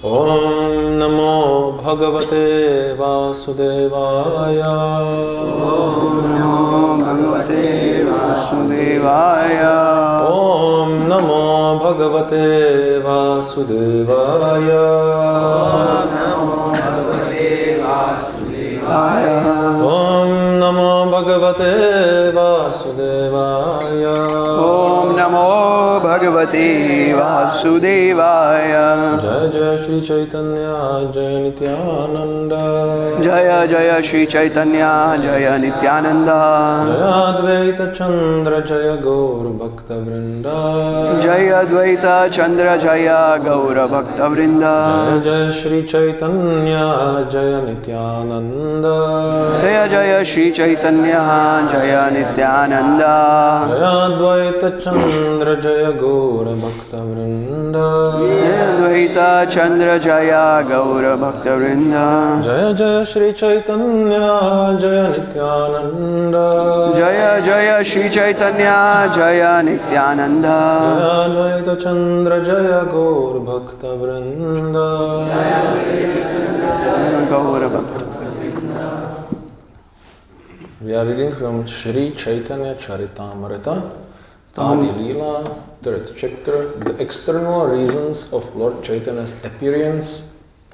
ओम नमो भगवते वासुदेवाय। ओम नमो भगवते वासुदेवाय। ओम नमो भगवते वासुदेवाय। ओम नमो भगवते वासुदेवाय। ओम नमो भगवते वासुदेवाय। ओम नमो भगवते वासुदेवाय। जय जय श्री चैतन्य जय नित्यानंद। जय जय श्री चैतन्य जय नित्यानंद। जय अद्वैत चंद्र जय गौर भक्त वृंद। जय अद्वैत चंद्र जय गौर भक्त वृंद। जय जय श्री चैतन्य जय नित्यानंद। जय जय श्री चैतन्य जय नित्यानंद। जय अद्वैत चंद्र जय गौर भक्त वृंद। जय अद्वैत चंद्र जय गौर भक्त वृंद। जय जय श्री चैतन्य जय नित्यानंद। जय जय श्री चैतन्य जय नित्यानंद। जय अद्वैत चंद्र जय गौर भक्त वृंद। गौर भक्त। We are reading from Sri Chaitanya Charitamrita, Adi Leela, 3rd chapter, the external reasons of Lord Chaitanya's appearance,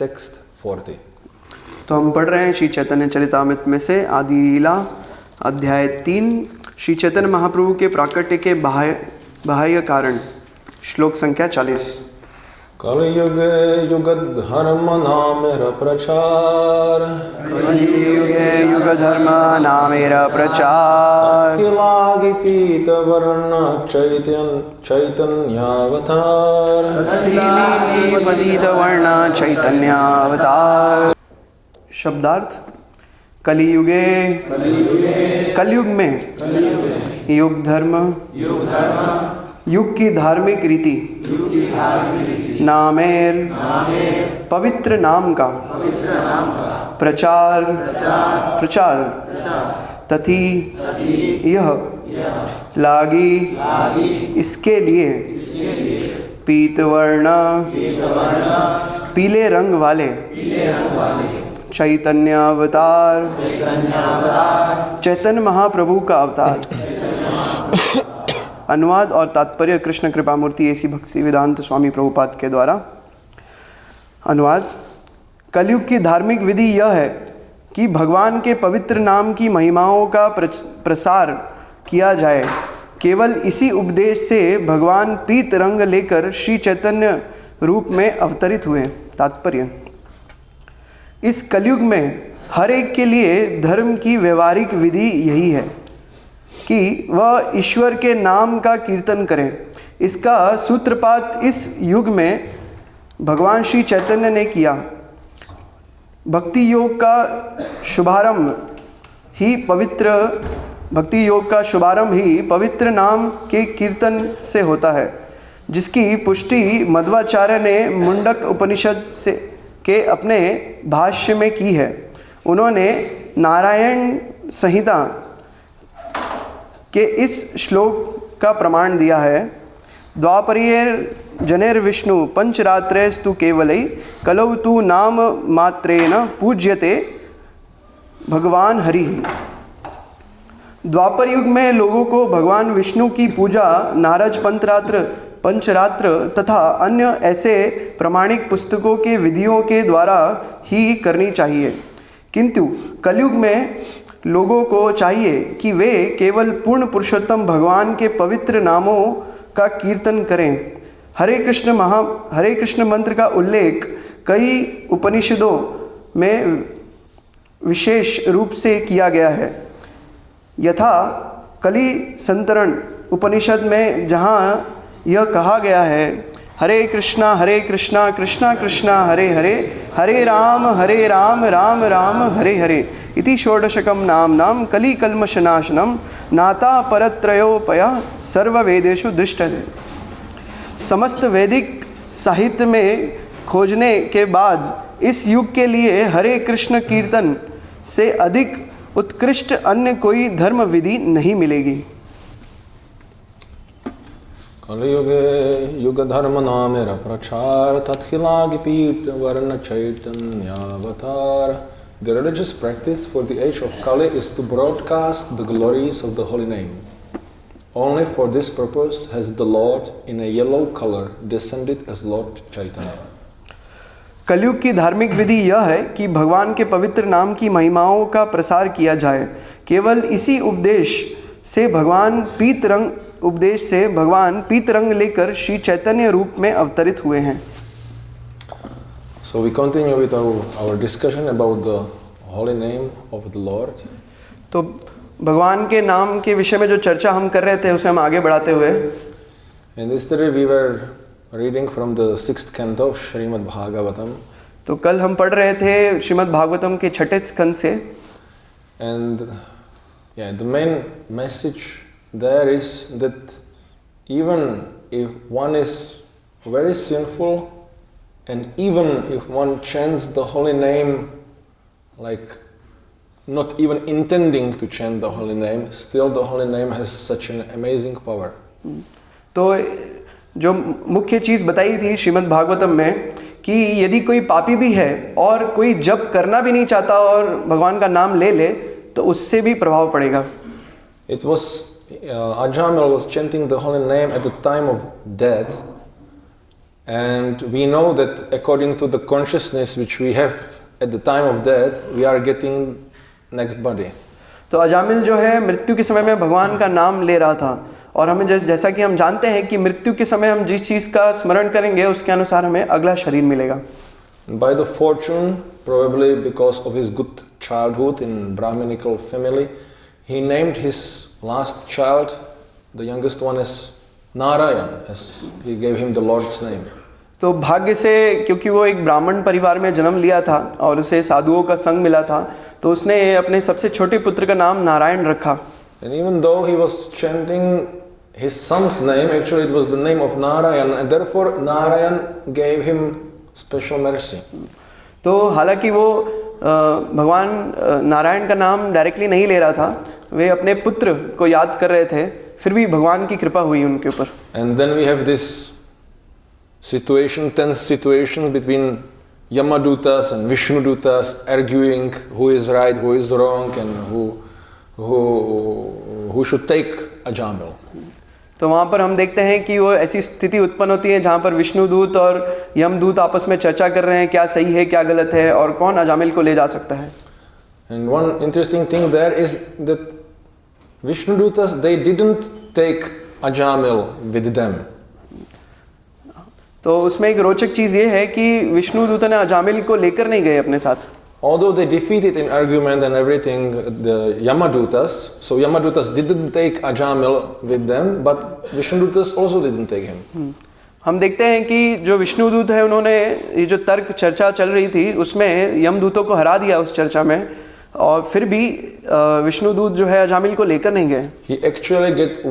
text 40. तो हम पढ़ रहे हैं श्री चैतन्य चरितामृत में से आदि लीला अध्याय 3 श्री चैतन्य महाप्रभु के प्राकट्य के बाह्य कारण, श्लोक संख्या 40। कलियुगे युगधर्म नामेर प्रचार। कलियुगे युग धर्म नामेर प्रचार। अखिलागि पीत वर्ण चैतन्यावतार। अखिलागि पतित वर्ण चैतन्यावतार। शब्दार्थ। कलियुगे, कलयुग में, युग धर्म, युग की धार्मिक रीति, नामेर, पवित्र नाम का, प्रचार, तथी यह, लागी, इसके लिए, पीतवर्ण, पीले रंग वाले, चैतन्य अवतार, चैतन्य महाप्रभु का अवतार। अनुवाद और तात्पर्य कृष्ण कृपामूर्ति एसी भक्ति वेदांत स्वामी प्रभुपाद के द्वारा। अनुवाद। कलयुग की धार्मिक विधि यह है कि भगवान के पवित्र नाम की महिमाओं का प्रसार किया जाए। केवल इसी उपदेश से भगवान पीत रंग लेकर श्री चैतन्य रूप में अवतरित हुए। तात्पर्य। इस कलयुग में हर एक के लिए धर्म की व्यवहारिक विधि यही है कि वह ईश्वर के नाम का कीर्तन करें। इसका सूत्रपात इस युग में भगवान श्री चैतन्य ने किया। भक्ति योग का शुभारंभ ही पवित्र नाम के कीर्तन से होता है, जिसकी पुष्टि मध्वाचार्य ने मुंडक उपनिषद के अपने भाष्य में की है। उन्होंने नारायण संहिता के इस श्लोक का प्रमाण दिया है। द्वापरेर जनेर्विष्णु पंचरात्रेस्तु केवलै कलौ तु नाम मात्रेण पूज्यते भगवान हरि। द्वापर युग में लोगों को भगवान विष्णु की पूजा नारद पंचरात्र तथा अन्य ऐसे प्रमाणिक पुस्तकों के विधियों के द्वारा ही करनी चाहिए, किंतु कलयुग में लोगों को चाहिए कि वे केवल पूर्ण पुरुषोत्तम भगवान के पवित्र नामों का कीर्तन करें। हरे कृष्ण मंत्र का उल्लेख कई उपनिषदों में विशेष रूप से किया गया है। यथा कली संतरण उपनिषद में जहाँ यह कहा गया है, हरे कृष्णा कृष्णा कृष्णा हरे हरे, हरे राम राम राम हरे हरे इति षोडशकं नाम कली कल्मषनाशनम नाता परत्रयोपय सर्ववेदेषु दृष्टते। समस्त वैदिक साहित्य में खोजने के बाद इस युग के लिए हरे कृष्ण कीर्तन से अधिक उत्कृष्ट अन्य कोई धर्म विधि नहीं मिलेगी। Kali-yuge yuga-dharma-namera prachar tathilagi-pita varna-chaitanya-avatar. The religious practice for the age of Kali is to broadcast the glories of the holy name. Only for this purpose has the Lord in a yellow color descended as Lord Chaitanya. कलयुग की धार्मिक विधि यह है कि भगवान के पवित्र नाम की महिमाओं का प्रसार किया जाए। केवल इसी उपदेश से भगवान पीत रंग लेकर श्री चैतन्य रूप में अवतरित हुए हैं। So we continue with our discussion about the holy name of the Lord. तो भगवान के नाम के विषय में जो चर्चा हम कर रहे थे उसे हम आगे बढ़ाते हुए, And yesterday we were reading from the 6th canto of Srimad Bhagavatam. तो कल हम पढ़ रहे थे श्रीमद् भागवतम के 6ठे स्कंद से। And the main message there is that even if one is very sinful and even if one chants the holy name, like not even intending to chant the holy name, still the holy name has such an amazing power. तो जो मुख्य चीज़ बताई थी श्रीमद् भागवतम में कि यदि कोई पापी भी है और कोई जप करना भी नहीं चाहता और भगवान का नाम ले ले तो उससे भी प्रभाव पड़ेगा। It was Ajamil was chanting the holy name at the time of death, and we know that according to the consciousness which we have at the time of death, we are getting next body. तो अजामिल जो है मृत्यु के समय में भगवान का नाम ले रहा था और हमें जैसा कि हम जानते हैं कि मृत्यु के समय हम जिस चीज़ का स्मरण करेंगे उसके अनुसार हमें अगला शरीर मिलेगा। By the fortune, probably because of his good childhood in Brahminical family, he named his last child, the youngest one, as Narayan, as he gave him the Lord's name. तो भाग्य से क्योंकि वो एक ब्राह्मण परिवार में जन्म लिया था और उसे साधुओं का संग मिला था तो उसने अपने सबसे छोटे पुत्र का नाम नारायण रखा। And even though he was chanting his son's name, actually it was the name of Narayan, and therefore Narayan gave him special mercy. तो हालांकि वो भगवान नारायण का नाम डायरेक्टली नहीं ले रहा था, वे अपने पुत्र को याद कर रहे थे, फिर भी भगवान की कृपा हुई उनके ऊपर। And then we have this tense situation between Yamadutas and Vishnudutas arguing who is right, who is wrong, and who should take Ajamil. तो वहाँ पर हम देखते हैं कि वो ऐसी स्थिति उत्पन्न होती है जहाँ पर विष्णुदूत और यमदूत आपस में चर्चा कर रहे हैं क्या सही है क्या गलत है और कौन अजामिल को ले जा सकता है। And one interesting thing there is that Vishnudutas, they didn't take Ajamil with them. तो उसमें एक रोचक चीज़ ये है कि विष्णुदूत ने अजामिल को लेकर नहीं गए अपने साथ। Although they defeated in argument and everything the Yamadutas, so Yamadutas didn't take Ajamil with them, but Vishnudutas also didn't take him. हम देखते हैं कि जो विष्णुदूत है उन्होंने ये जो तर्क चर्चा चल रही थी उसमें यमदूतों को हरा दिया उस चर्चा में और फिर भी विष्णुदूत जो है अजामिल को लेकर नहीं गए। He actually get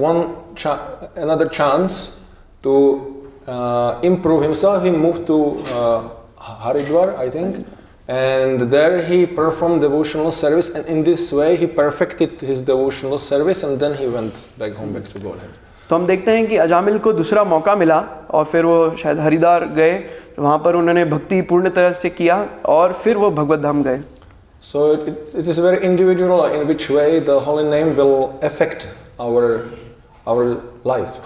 another chance to improve himself. He moved to Haridwar, I think. And there he performed devotional service, and in this way he perfected his devotional service, and then he went back home, back to Godhead. तो हम देखते हैं कि अजामिल को दूसरा मौका मिला और फिर वो शायद हरिद्वार गए, वहाँ पर उन्होंने भक्ति पूर्ण तरह से किया और फिर वो भगवत धाम गए। So it is very individual in which way the holy name will affect our life.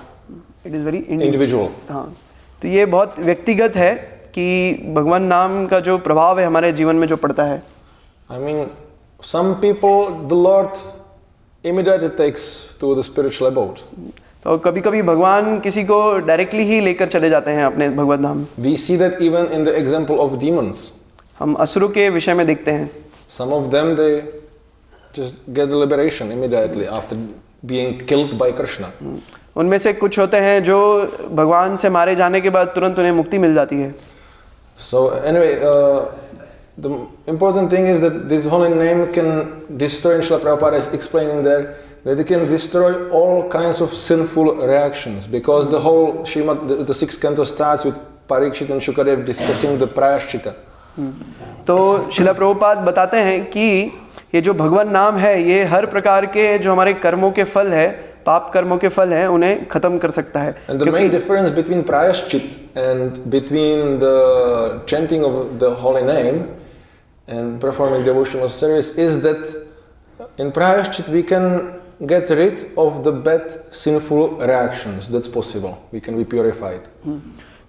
It is very individual. हाँ, तो ये बहुत व्यक्तिगत है कि भगवान नाम का जो प्रभाव है हमारे जीवन में जो पड़ता है। I mean, some people the Lord immediately takes to the spiritual abode. तो कभी-कभी भगवान किसी को डायरेक्टली ही लेकर चले जाते हैं अपने भगवत धाम। We see that even in the example of demons. हम असुरों के विषय में देखते हैं। Some of them they just get the liberation immediately after being killed by Krishna. उनमें से कुछ होते हैं जो भगवान से मारे जाने के बाद तुरंत उन्हें मुक्ति मिल जाती है। So anyway, the important thing is that this holy name can destroy, and Srila Prabhupada is explaining there, that it can destroy all kinds of sinful reactions, because the whole Srimad, the 6th canto starts with Parikshit and Shukadev discussing the Prayashchita. तो श्रील प्रभुपाद बताते हैं कि ये जो भगवान नाम है ये हर प्रकार के जो हमारे कर्मों के फल है पाप कर्मों के फल हैं उन्हें खत्म कर सकता है। And the main difference between prayashchit and between the chanting of the holy name and performing devotional service is that in prayashchit we can get rid of the bad sinful reactions. That's possible. We can be purified.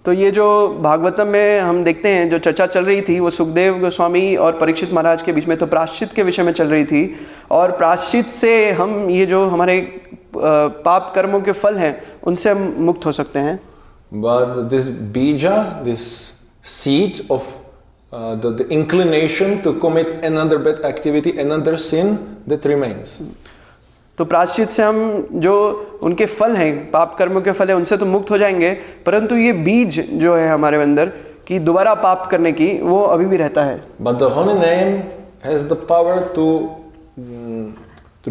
तो ये जो भागवतम में हम देखते हैं जो चर्चा चल रही थी वो सुखदेव गोस्वामी और परीक्षित महाराज के बीच में तो प्रायश्चित के विषय में चल रही थी, और प्रायश्चित से हम ये जो हमारे पाप कर्मों के फल हैं उनसे हम मुक्त हो सकते हैं। But this bija, this seed of the inclination to commit another bad activity, another sin, that remains. तो प्रायश्चित से हम जो उनके फल हैं पाप कर्मों के फल हैं उनसे तो मुक्त हो जाएंगे, परंतु ये बीज जो है हमारे अंदर कि दोबारा पाप करने की वो अभी भी रहता है। But the holy name has the power to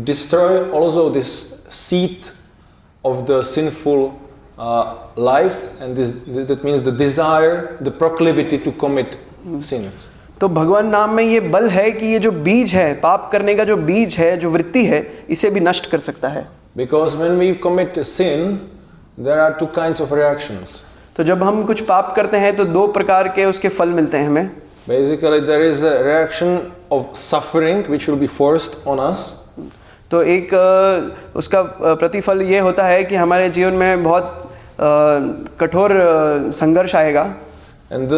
destroy also this seed of the sinful life, and that means the desire, the proclivity to commit sins. तो भगवान नाम में ये बल है कि ये जो बीज है पाप करने का जो बीज है जो वृत्ति है इसे भी नष्ट कर सकता है। Because when we commit a sin, there are two kinds of reactions. तो जब हम कुछ पाप करते हैं तो दो प्रकार के उसके फल मिलते हैं हमें। Basically there is a reaction of suffering which will be forced on us. तो एक उसका प्रतिफल ये होता है कि हमारे जीवन में बहुत कठोर संघर्ष आएगा। And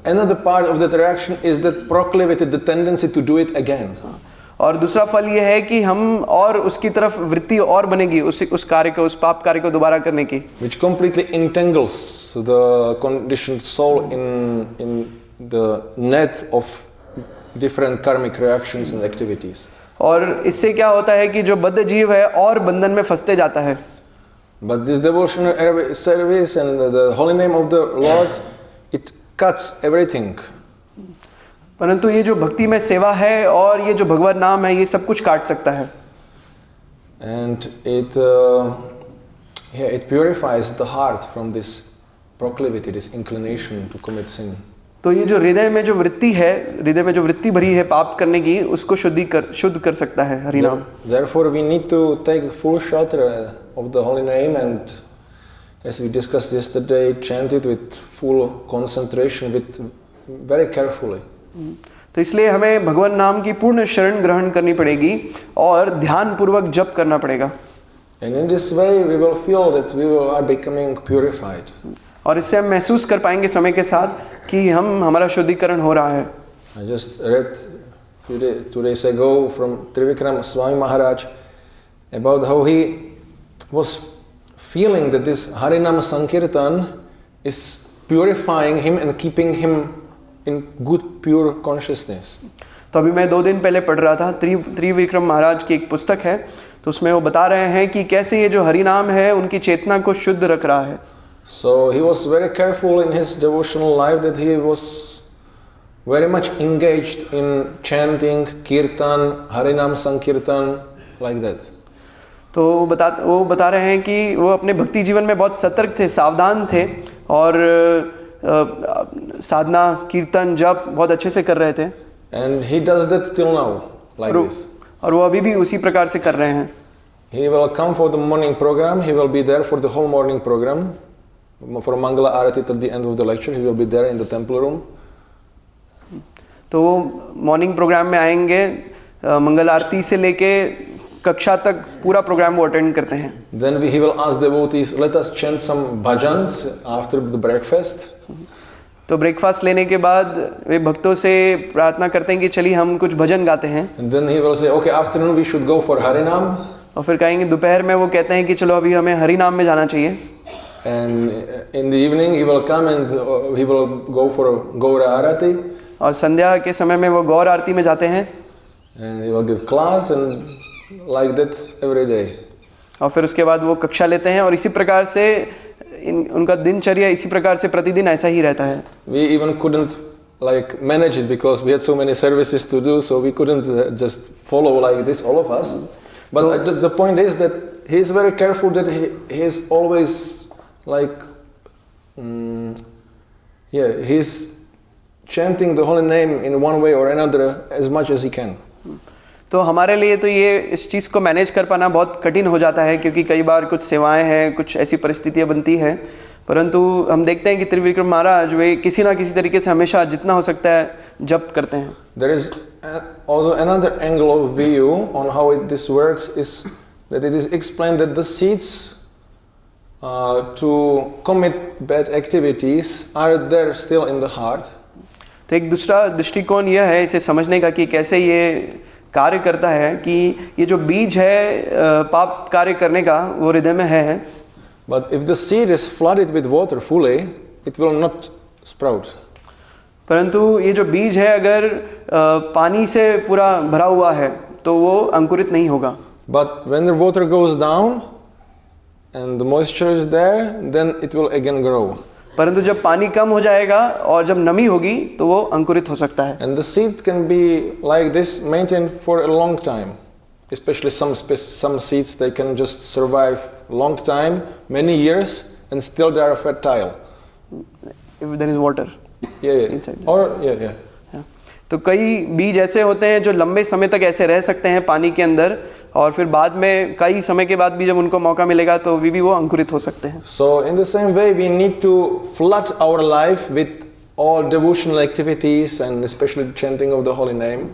another part of that reaction is that proclivity, the tendency to do it again. और दूसरा फल ये है कि हम और उसकी तरफ वृत्ति और बनेगी उस कार्य को, उस पाप कार्य को दोबारा करने की, which completely entangles the conditioned soul in the net of different karmic reactions and activities. और इससे क्या होता है कि जो बद्ध जीव है और बंधन में फंसते जाता है। But this devotional service and the holy name of the Lord, it cuts everything. परंतु ये जो भक्ति में सेवा है और ये जो भगवान नाम है ये सब कुछ काट सकता है। And it purifies the heart from this proclivity, this inclination to commit sin. तो ये जो हृदय में जो वृत्ति है, हृदय में जो वृत्ति भरी है पाप करने की, उसको शुद्ध कर सकता है हरि नाम। Therefore we need to take full shelter of the holy name, and as we discussed yesterday, chant it with full concentration, with very carefully. तो इसलिए हमें भगवान नाम की पूर्ण शरण ग्रहण करनी पड़ेगी और ध्यान पूर्वक जप करना पड़ेगा। And in this way we will feel that we are becoming purified. और इससे हम महसूस कर पाएंगे समय के साथ कि हमारा शुद्धिकरण हो रहा है। I just read 2 days ago from Trivikram Swami Maharaj about how he was feeling that this Harinam Sankirtan is purifying him and keeping him in good pure consciousness. तो अभी मैं 2 दिन पहले पढ़ रहा था, त्रिविक्रम महाराज की एक पुस्तक है, तो उसमें वो बता रहे हैं कि कैसे ये जो हरि नाम है उनकी चेतना को शुद्ध रख रहा है। So he was very careful in his devotional life that he was very much engaged in chanting, kirtan, Harinam Sankirtan, like that. तो वो बता रहे हैं कि वो अपने भक्ति जीवन में बहुत सतर्क थे, सावधान थे और साधना कीर्तन जप बहुत अच्छे से कर रहे थे। And he does that till now, like this. और वो अभी भी उसी प्रकार से कर रहे हैं। He will come for the morning program. He will be there for the whole morning program. For Mangala Arati till the end of the lecture, he will be there in the temple room. तो वो morning program में आएंगे, मंगल आरती से लेके कक्षा तक पूरा programme वो अटेंड करते हैं। Then he will ask devotees, let us chant some bhajans after the breakfast. तो ब्रेकफास्ट लेने के बाद वे भक्तों से प्रार्थना करते हैं कि चलिए हम कुछ भजन गाते हैं। And then he will say, okay, afternoon we should go for Harinam. और फिर कहेंगे दोपहर में वो कहते हैं कि चलो अभी हमें हरि नाम में जाना चाहिए। And in the evening he will come and he will go for Gaura Arati. और संध्या के समय में वो गौर आरती में जाते हैं। And he will give class and like that every day. और फिर उसके बाद वो कक्षा लेते हैं और इसी प्रकार से उनका दिनचर्या इसी प्रकार से प्रतिदिन ऐसा ही रहता है। We even couldn't like manage it because we had so many services to do, so we couldn't just follow like this, all of us. But the point is that he is very careful that he is always like, he's chanting the holy name in one way or another as much as he can. तो हमारे लिए तो ये इस चीज़ को manage कर पाना बहुत कठिन हो जाता है, क्योंकि कई बार कुछ सेवाएं हैं, कुछ ऐसी परिस्थितियां बनती हैं, परंतु हम देखते हैं कि त्रिविक्रम महाराज वे किसी ना किसी तरीके से हमेशा जितना हो सकता है जप करते हैं. There is also another angle of view on how this works is that it is explained that the seeds to commit bad activities are there still in the heart. तो एक दूसरा दृष्टिकोण यह है इसे समझने का कि कैसे ये कार्य करता है कि ये जो बीज है पाप कार्य करने का वो हृदय में है. But if the seed is flooded with water fully, it will not sprout. परंतु ये जो बीज है अगर पानी से पूरा भरा हुआ है तो वो अंकुरित नहीं होगा. But when the water goes down and the moisture is there, then it will again grow. परंतु जब पानी कम हो जाएगा और जब नमी होगी तो वो अंकुरित हो सकता है. And the seed can be like this, maintained for a long time. Especially some seeds, they can just survive long time, many years, and still they are fertile. If there is water. Yeah. Inside. Or yeah. तो कई बीज ऐसे होते हैं जो लंबे समय तक ऐसे रह सकते हैं पानी के अंदर, और फिर बाद में कई समय के बाद भी जब उनको मौका मिलेगा तो भी वो अंकुरित हो सकते हैं. So in the same way, we need to flood our life with all devotional activities and especially chanting of the holy name.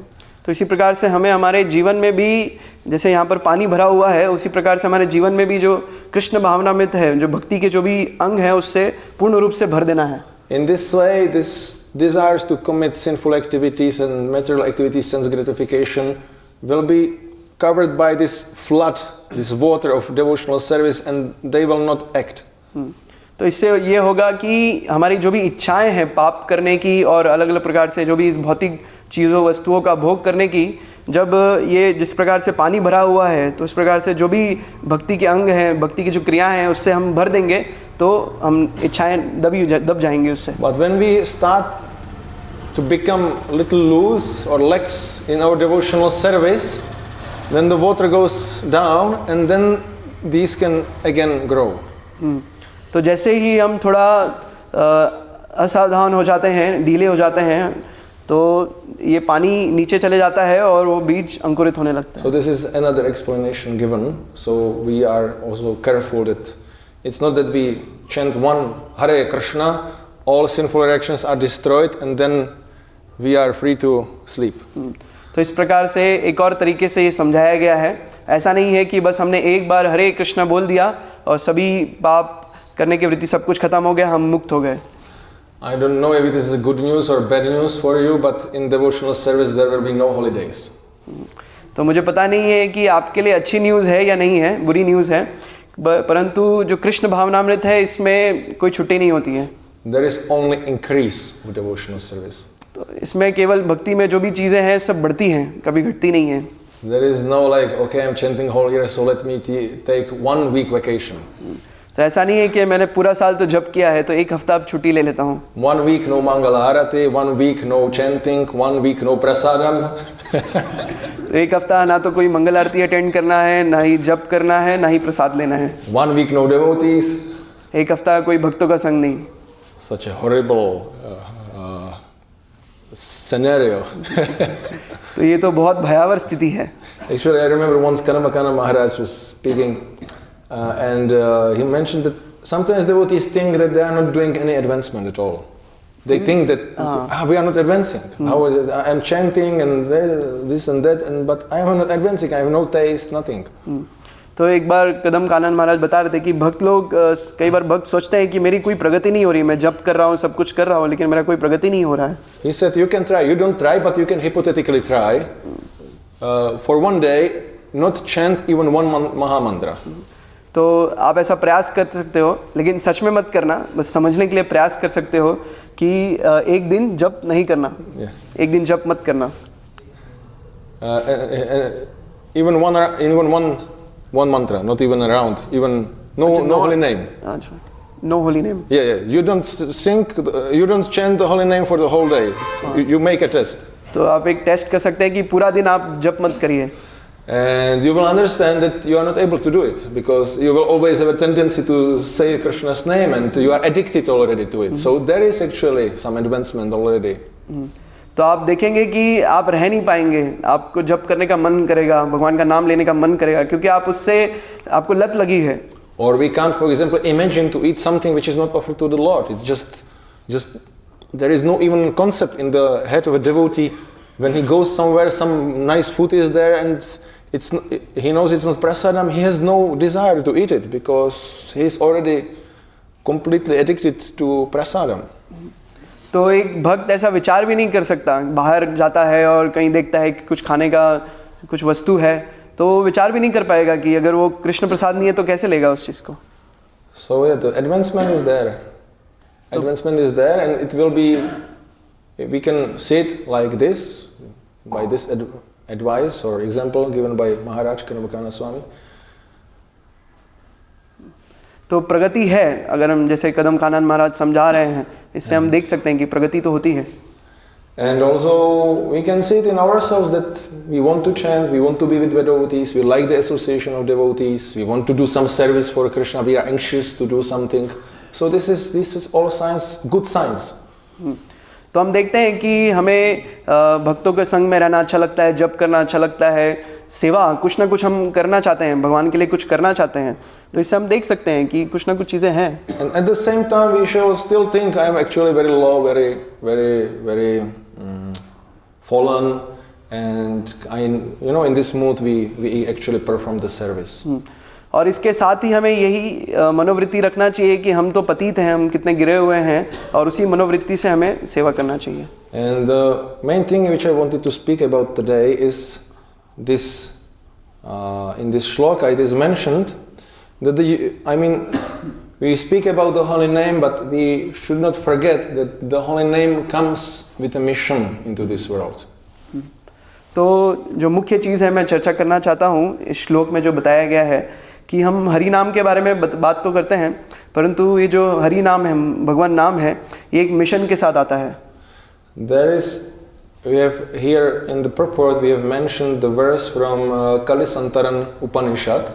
तो इसी प्रकार से हमें हमारे जीवन में भी, जैसे यहाँ पर पानी भरा हुआ है, उसी प्रकार से हमारे जीवन में भी जो कृष्ण भावनामृत है, जो भक्ति के जो भी अंग हैं, उससे पूर्ण रूप से भर देना है. In this way, this desires to commit sinful activities and material activities, sense gratification, will be covered by this flood, this water of devotional service, and they will not act. तो इससे ये होगा कि हमारी जो भी इच्छाएं हैं पाप करने की और अलग अलग प्रकार से जो भी इस भौतिक चीज़ों वस्तुओं का भोग करने की, जब ये जिस प्रकार से पानी भरा हुआ है तो इस प्रकार से जो भी भक्ति के अंग हैं, भक्ति की जो क्रियाएं हैं, उससे हम भर देंगे तो हम इच्छाएं दब जाएंगे उससे. But when we start to become a little loose or lax in our devotional service, then the water goes down and then these can again grow. तो जैसे ही हम थोड़ा असावधान हो जाते हैं, ढीले हो जाते हैं, तो ये पानी नीचे चले जाता है और वो बीज अंकुरित होने लगता है. So this is another explanation given. So we are also careful that it's not that we chant one Hare Krishna, all sinful reactions are destroyed and then we are free to sleep. तो इस प्रकार से एक और तरीके से ये समझाया गया है. ऐसा नहीं है कि बस हमने एक बार हरे कृष्णा बोल दिया और सभी पाप करने की वृत्ति सब कुछ खत्म हो गया, हम मुक्त हो गए. I don't know if it is good news or bad news for you, but in devotional service there will be no holidays. तो मुझे पता नहीं है कि आपके लिए अच्छी न्यूज़ है या नहीं है, बुरी न्यूज़ है, परंतु जो कृष्ण भावनामृत है इसमें कोई छुट्टी नहीं होती है. There is only increase with devotional service. तो इसमें केवल भक्ति में जो भी चीज़ें हैं सब बढ़ती हैं, कभी घटती नहीं है. There is no like, okay, I'm chanting whole year, so let me take 1 week vacation. तो ऐसा नहीं है कि मैंने पूरा साल तो जप किया है तो एक हफ्ता अब छुट्टी ले लेता हूँ. 1 week no Mangala Arati, 1 week no chanting, 1 week no prasadam. तो एक हफ्ता ना तो कोई मंगल आरती अटेंड करना है, ना ही जप करना है, ना ही प्रसाद लेना है. 1 week no devotees. एक हफ्ता कोई भक्तों का संग नहीं. Such a horrible scenario. तो ये तो बहुत भयावह स्थिति है. Actually, I remember once Kanamakana Maharaj was speaking and he mentioned that sometimes devotees think that they are not doing any advancement at all. They think that we are not advancing. How is it? I'm chanting and this and that, but I am not advancing. I have no taste, nothing. तो एक बार कदम कानन महाराज बता रहे थे कि भक्त लोग कई बार भक्त सोचते हैं कि मेरी कोई प्रगति नहीं हो रही, मैं जप कर रहा हूँ, सब कुछ कर रहा हूँ, लेकिन मेरा कोई प्रगति नहीं हो रहा है. He said, you can try. You don't try, but you can hypothetically try. For one day, not chant even one Mahamantra. तो आप ऐसा प्रयास कर सकते हो, लेकिन सच में मत करना, बस समझने के लिए प्रयास कर सकते हो कि एक दिन जप नहीं करना, एक दिन जप मत करना. Even one mantra, not even around, even no holy name. No holy name. Yeah. You don't sing, you don't chant the holy name for the whole day. You make a test. तो आप एक test कर सकते हैं कि पूरा दिन आप जप मत करिए. And you will understand that you are not able to do it because you will always have a tendency to say Krishna's name and you are addicted already to it. So there is actually some advancement already. तो आप देखेंगे कि आप रह नहीं पाएंगे, आपको जप करने का मन करेगा, भगवान का नाम लेने का मन करेगा, क्योंकि आप उससे आपको लत लगी है। Or we can't, for example, imagine to eat something which is not offered to the Lord. It's just there is no even concept in the head of a devotee when he goes somewhere, some nice food is there, and he knows it's not prasadam. He has no desire to eat it because he is already completely addicted to prasadam. तो एक भक्त ऐसा विचार भी नहीं कर सकता, बाहर जाता है और कहीं देखता है कि कुछ खाने का कुछ वस्तु है, तो विचार भी नहीं कर पाएगा कि अगर वो कृष्ण प्रसाद नहीं है तो कैसे लेगा उस चीज़ को। So yeah, the advancement is there. Advancement is there, and it will be. We can say it like this, by this advice or example given by Maharaj Karmapakana Swami. तो प्रगति है, अगर हम जैसे कदम कानन महाराज समझा रहे हैं, इससे हम देख सकते हैं कि प्रगति तो होती है। And also we can see it in ourselves that we want to chant, we want to be with devotees, we like the association of devotees, we want to do some service for Krishna, we are anxious to do something. So this is all signs, good signs. तो हम देखते हैं कि हमें भक्तों के संग में रहना अच्छा लगता है, जप करना अच्छा लगता है, सेवा कुछ ना कुछ हम करना चाहते हैं, भगवान के लिए कुछ करना चाहते हैं, तो इससे हम देख सकते हैं कि कुछ ना कुछ चीज़ें हैं। And at the same time we shall still think I am actually very low, very fallen, and in this mood we actually perform the service. और इसके साथ ही हमें यही मनोवृत्ति रखना चाहिए कि हम तो पतित हैं, हम कितने गिरे हुए हैं, और उसी मनोवृत्ति से हमें सेवा करना चाहिए। And the main thing which I wanted to speak about today is this. In this shloka it is mentioned that we speak about the holy name, but we should not forget that the holy name comes with a mission into this world. तो जो मुख्य चीज़ है मैं चर्चा करना चाहता हूँ इस श्लोक में जो बताया गया है कि हम हरि नाम के बारे में बात तो करते हैं, परंतु ये जो हरि नाम है, भगवान नाम है, ये एक मिशन के साथ आता है। We have here in the purport we have mentioned the verse from Kalisantaran Upanishad,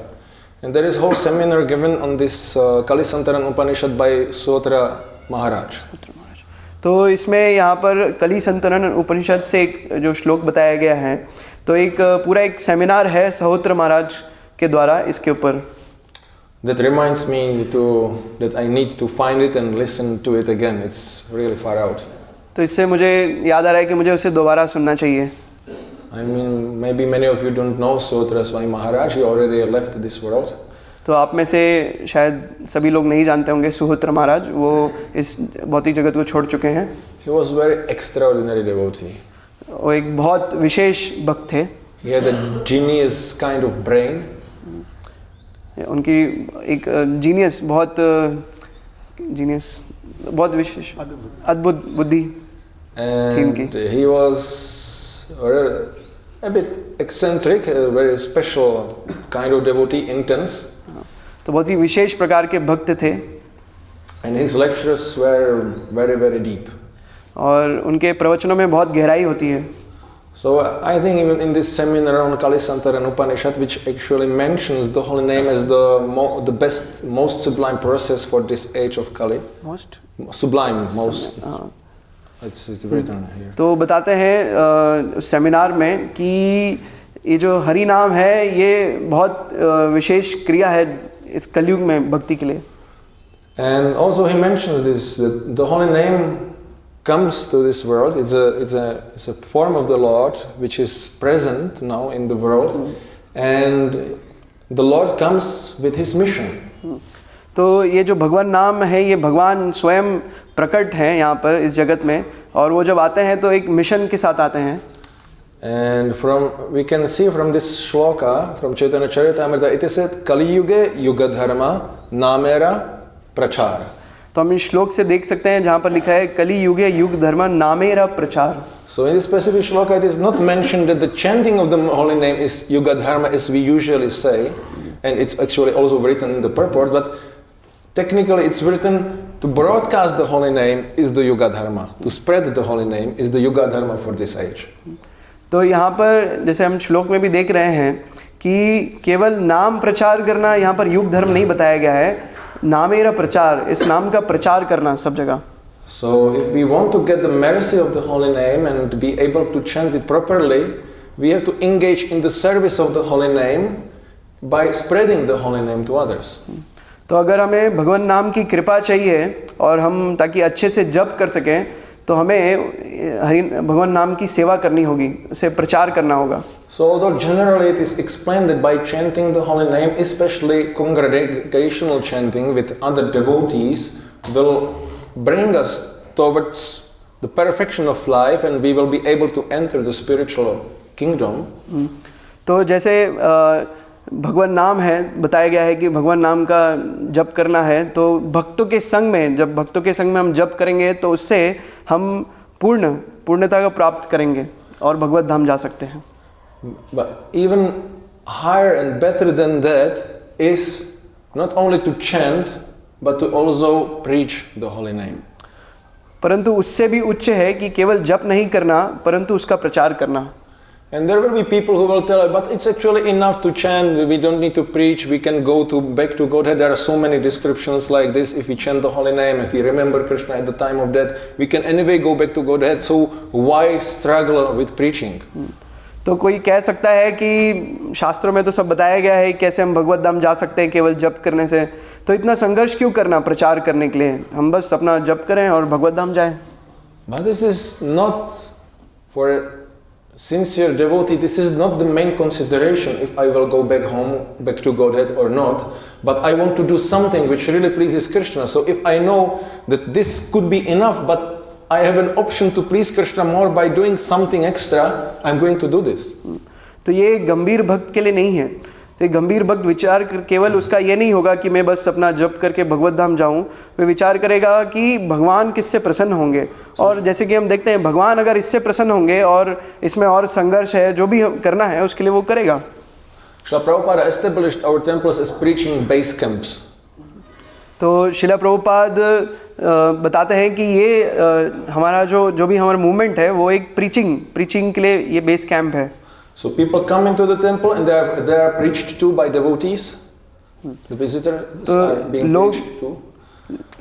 and there is whole seminar given on this Kalisantaran Upanishad by Suhotra Maharaj. तो इसमें यहाँ पर कलिसंतरण उपनिषद से एक जो श्लोक बताया गया है, तो एक पूरा एक सेमिनार है सहोत्र महाराज के द्वारा इसके ऊपर। That reminds me that I need to find it and listen to it again. It's really far out. तो इससे मुझे याद आ रहा है कि मुझे उसे दोबारा सुनना चाहिए। Maybe many of you don't know Suhotra Swami Maharaj. He already left this world. तो आप में से शायद सभी लोग नहीं जानते होंगे सुहोत्र महाराज, वो इस भौतिक जगत को छोड़ चुके हैं। He was very extraordinary devotee. वो एक बहुत विशेष भक्त थे। He had a genius kind of brain. उनकी एक बहुत विशेष अद्भुत बुद्धि थी उनकी। And he was a bit eccentric, a very special kind of devotee, intense. तो बहुत ही विशेष प्रकार के भक्त थे। And his lectures were very, very deep. और उनके प्रवचनों में बहुत गहराई होती है। So I think even in this seminar on Kalisantaran Upanishad, which actually mentions the holy name as the best, most sublime process for this age of Kali. Most sublime, most. It's written here. तो बताते हैं seminar में कि ये जो हरि नाम है ये बहुत विशेष क्रिया है इस कलयुग में भक्ति के लिए। And also he mentions this, that the holy name comes to this world. It's a form of the Lord which is present now in the world, and the Lord comes with his mission. तो ये जो भगवान नाम है ये भगवान स्वयं प्रकट है यहाँ पर इस जगत में, और वो जब आते हैं तो एक मिशन के साथ आते हैं। And we can see from this shloka from Chaitanya Charitamrita, it is said Kali Yuge Yuga Dharma Namera Prachar. तो हम इस श्लोक से देख सकते हैं जहाँ पर लिखा है कली युगे युग धर्म नामेरा प्रचार। So in this specific shloka it is not mentioned that the chanting of the holy name is Yuga Dharma as we usually say, and it's actually also written in the purport, but technically it's written to broadcast the holy name is the Yuga Dharma, to spread the holy name is the Yuga Dharma for this age. तो यहाँ पर जैसे हम श्लोक में भी देख रहे हैं कि केवल नाम प्रचार करना, यहाँ पर युग धर्म नहीं बताया गया है, नामेरा प्रचार, इस नाम का प्रचार करना सब जगह। So if we want to get the mercy of the holy name and be able to chant it properly, we have to engage in the service of the holy name by spreading the holy name to others. तो अगर हमें भगवान नाम की कृपा चाहिए और हम ताकि अच्छे से जप कर सकें, तो हमें भगवान नाम की सेवा करनी होगी, उसे प्रचार करना होगा. So although generally it is explained that by chanting the holy name, especially congregational chanting with other devotees, will bring us towards the perfection of life and we will be able to enter the spiritual kingdom. तो जैसे भगवान नाम है, बताया गया है कि भगवान नाम का जप करना है, तो भक्तों के संग में, जब भक्तों के संग में हम जप करेंगे तो उससे हम पूर्णता का प्राप्त करेंगे और भगवत धाम जा सकते हैं. But even higher and better than that is not only to chant but to also preach the holy name. परंतु उससे भी उच्च है कि केवल जप नहीं करना परंतु उसका प्रचार करना. And there will be people who will tell, but it's actually enough to chant, we don't need to preach, we can go back to Godhead. There are so many descriptions like this. If we chant the holy name, if we remember Krishna at the time of death, we can anyway go back to Godhead. So why struggle with preaching? तो कोई कह सकता है कि शास्त्रों में तो सब बताया गया है कैसे हम भगवत धाम जा सकते हैं केवल जप करने से, तो इतना संघर्ष क्यों करना प्रचार करने के लिए, हम बस अपना जप करें और भगवत धाम जाएं. But this is not for sincere devotee, this is not the main consideration if I will go back home, back to Godhead or not, but I want to do something which really pleases Krishna. So if I know that this could be enough, but I have an option to please Krishna more by doing something extra, I'm going to do this. तो ये गंभीर भक्त के लिए नहीं है. तो गंभीर भक्त विचार केवल उसका ये नहीं होगा कि मैं बस अपना जप करके भगवत धाम जाऊं, वे विचार करेगा कि भगवान किससे प्रसन्न होंगे, और जैसे कि हम देखते हैं भगवान अगर इससे प्रसन्न होंगे और इसमें और संघर्ष है जो भी करना है उसके लिए वो करेगा. Srila Prabhupada established our temples as preaching base camps. तो शिला प्रभुपाद बताते हैं कि ये हमारा जो भी हमारा मूवमेंट है वो एक प्रीचिंग के लिए ये बेस कैंप है. So people come into the temple and they are preached to by devotees. The visitors are being preached to.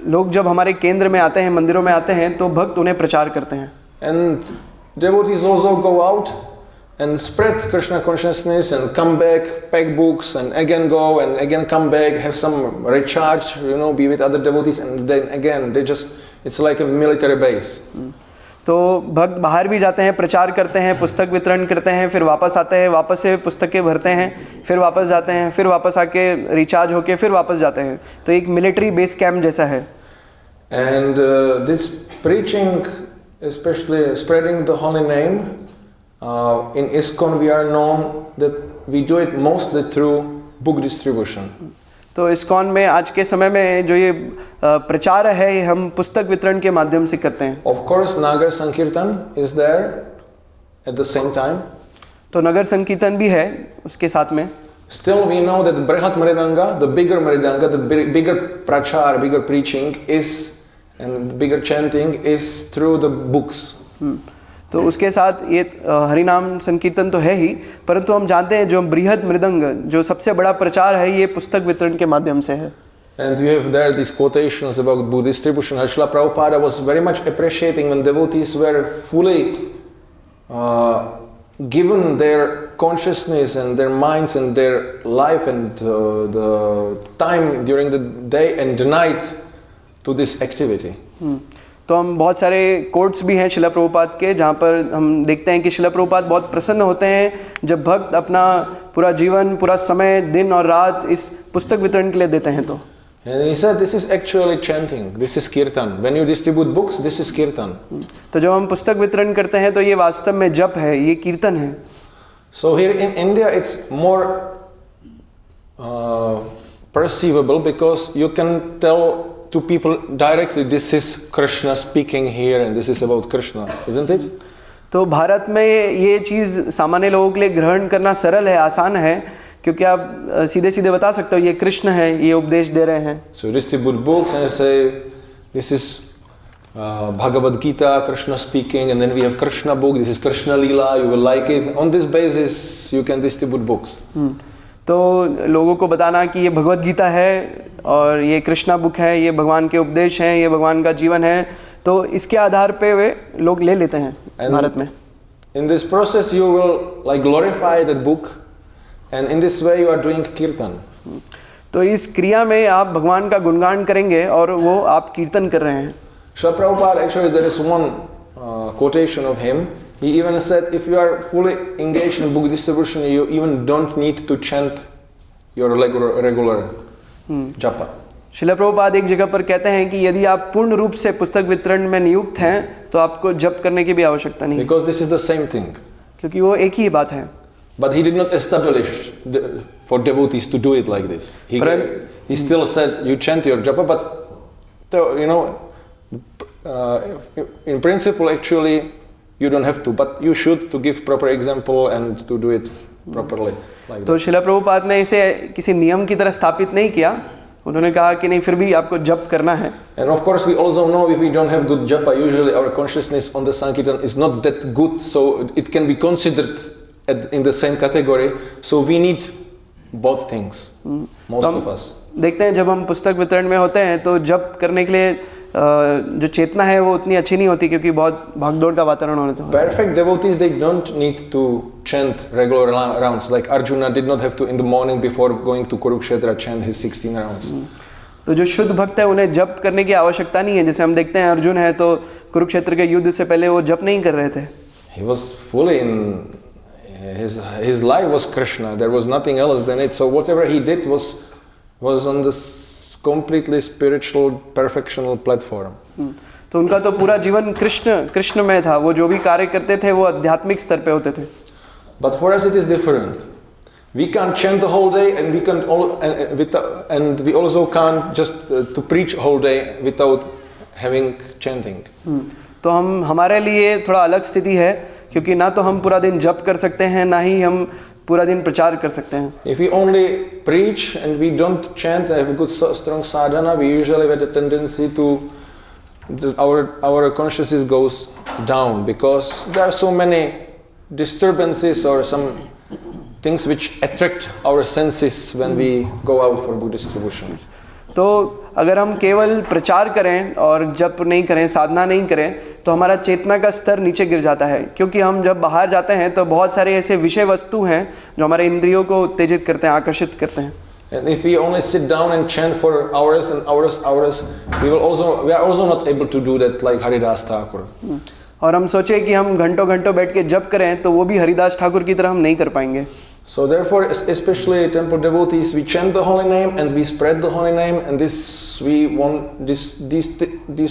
लोग जब हमारे केंद्र में आते हैं, मंदिरों में आते हैं, तो भक्त उन्हें प्रचार करते हैं. And devotees also go out and spread Krishna consciousness and come back, pack books and again go and again come back, have some recharge, be with other devotees, and then again it's like a military base. तो भक्त बाहर भी जाते हैं, प्रचार करते हैं, पुस्तक वितरण करते हैं, फिर वापस आते हैं, वापस से पुस्तकें भरते हैं, फिर वापस जाते हैं, फिर वापस आके रिचार्ज होके फिर वापस जाते हैं. तो एक मिलिट्री बेस कैंप जैसा है. And this preaching, especially spreading the holy name, in ISKCON we are known that we do it mostly through book distribution. तो इस्कॉन में आज के समय में जो ये प्रचार है ये हम पुस्तक वितरण के माध्यम से करते हैं. Of course, Nagar Sankirtan is there at the same time. तो नगर संकीर्तन भी है उसके साथ में. Still we know that Brihat Mridanga, the bigger prachar, bigger preaching is, and bigger chanting is through the books. तो उसके साथ ये हरिनाम संकीर्तन तो है ही, परंतु हम जानते हैं जो बृहद मृदंग, जो सबसे बड़ा प्रचार है, ये पुस्तक वितरण के माध्यम से है. And you have there these quotations about book distribution. Srila Prabhupada was very much appreciating when devotees were fully given their consciousness and their minds and their life and the time during the day and the night to this activity. तो हम बहुत सारे quotes भी हैं शिला प्रभुपाद के, जहाँ पर हम देखते हैं कि शिला प्रभुपाद बहुत प्रसन्न होते हैं जब भक्त अपना पूरा जीवन, पूरा समय, दिन और रात इस पुस्तक वितरण के लिए देते हैं. तो And he said, this is actually chanting, this is kirtan. When you distribute books, this is kirtan. तो जब हम पुस्तक वितरण करते हैं तो ये वास्तव में जप है, ये कीर्तन है. So here in India it's more perceivable because you can tell to people directly, this is Krishna speaking here and this is about Krishna, isn't it? तो भारत में ये चीज़ सामान्य लोगों के लिए ग्रहण करना सरल है, आसान है, क्योंकि आप सीधे सीधे बता सकते हो ये कृष्ण है, ये उपदेश दे रहे हैं. So distribute books and say this is Bhagavad Gita, Krishna speaking, and then we have Krishna book, this is Krishna Leela, you will like it. On this basis you can distribute books. तो लोगों को बताना कि ये भगवद गीता है और ये Krishna book है, ये भगवान के उपदेश हैं, ये भगवान का जीवन है, तो इसके आधार पे वे लोग ले लेते हैं And- भारत में। In this process, you will like glorify that book, and in this way, you are doing kirtan. तो इस क्रिया में आप भगवान का गुणगान करेंगे और वो आप कीर्तन कर रहे हैं। Srila Prabhupada, actually, there is one quotation of him. He even said, if you are fully engaged in book distribution, you even don't need to chant your regular japa. शिला प्रभुपाद एक जगह पर कहते हैं कि यदि आप पूर्ण रूप से पुस्तक वितरण में नियुक्त हैं तो आपको जप करने की भी आवश्यकता नहीं, Because this is the same thing. क्योंकि वो एक ही बात है। But he did not establish for devotees to do it like this. He still said, you chant your japa, but you know, in principle, actually, you don't have to, but you should to give proper example and to do it properly. Like तो शिला प्रभुपाद ने इसे किसी नियम की तरह स्थापित नहीं किया, उन्होंने कहा कि नहीं, फिर भी आपको जप करना है। And of course, we also know if we don't have good japa, usually our consciousness on the Sankirtan is not that good, so it can be considered in the same category. So we need both things, most of us. देखते हैं जब हम पुस्तक वितरण में होते हैं तो जप करने के लिए जो चेतना है वो उतनी अच्छी नहीं होती, क्योंकि बहुत भागदौड़ का वातावरण होता है। Perfect devotees, they don't need to chant regular rounds. Like Arjuna did not have to in the morning before going to Kurukshetra chant his 16 rounds. तो जो शुद्ध भक्त है उन्हें जप करने की आवश्यकता नहीं है। जैसे हम देखते हैं अर्जुन है तो कुरुक्षेत्र के युद्ध से पहले वो जप नहीं कर रहे थे। He was fully in his life was Krishna. There was nothing else than it. So whatever he did was on this completely spiritual perfectional platform. तो उनका तो पूरा जीवन कृष्ण में था। वो जो भी कार्य करते थे वो आध्यात्मिक स्तर पे होते थे। But for us it is different. We can't chant the whole day, and we can't and we also can't just to preach whole day without having chanting. तो हमारे लिए थोड़ा अलग स्थिति है, क्योंकि ना तो हम पूरा दिन जप कर सकते हैं, ना ही हम पूरा दिन प्रचार कर सकते हैं। If we only preach and we don't chant and have a good strong sadhana, we usually have a tendency to our consciousness goes down, because there are so many disturbances or some things which attract our senses when we go out for book distribution. तो अगर हम केवल प्रचार करें और जप नहीं करें, साधना नहीं करें, तो हमारा चेतना का स्तर नीचे गिर जाता है, क्योंकि हम जब बाहर जाते हैं तो बहुत सारे ऐसे विषय वस्तु हैं जो हमारे इंद्रियों को उत्तेजित करते हैं, आकर्षित करते हैं। And if we only sit down and chant for hours and hours, we are also not able to do that like Haridas Thakur. और हम सोचे कि हम घंटों घंटों बैठ के जप करें तो वो भी हरिदास ठाकुर की तरह हम नहीं कर पाएंगे। So therefore, especially temple devotees, we chant the holy name and we spread the holy name, and these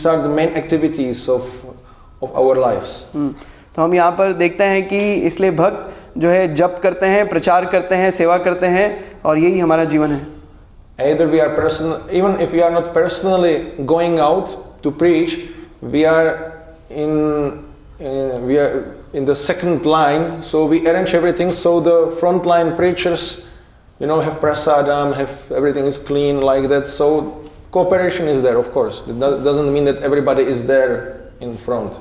are the main activities of our lives. तो हम यहाँ पर देखते हैं कि इसलिए भक्त जो है जप करते हैं, प्रचार करते हैं, सेवा करते हैं, और यही हमारा जीवन है। Either we are even if we are not personally going out to preach, we are in the second line, so we arrange everything so the frontline preachers, have prasadam, have everything is clean like that. So cooperation is there, of course. It doesn't mean that everybody is there in front.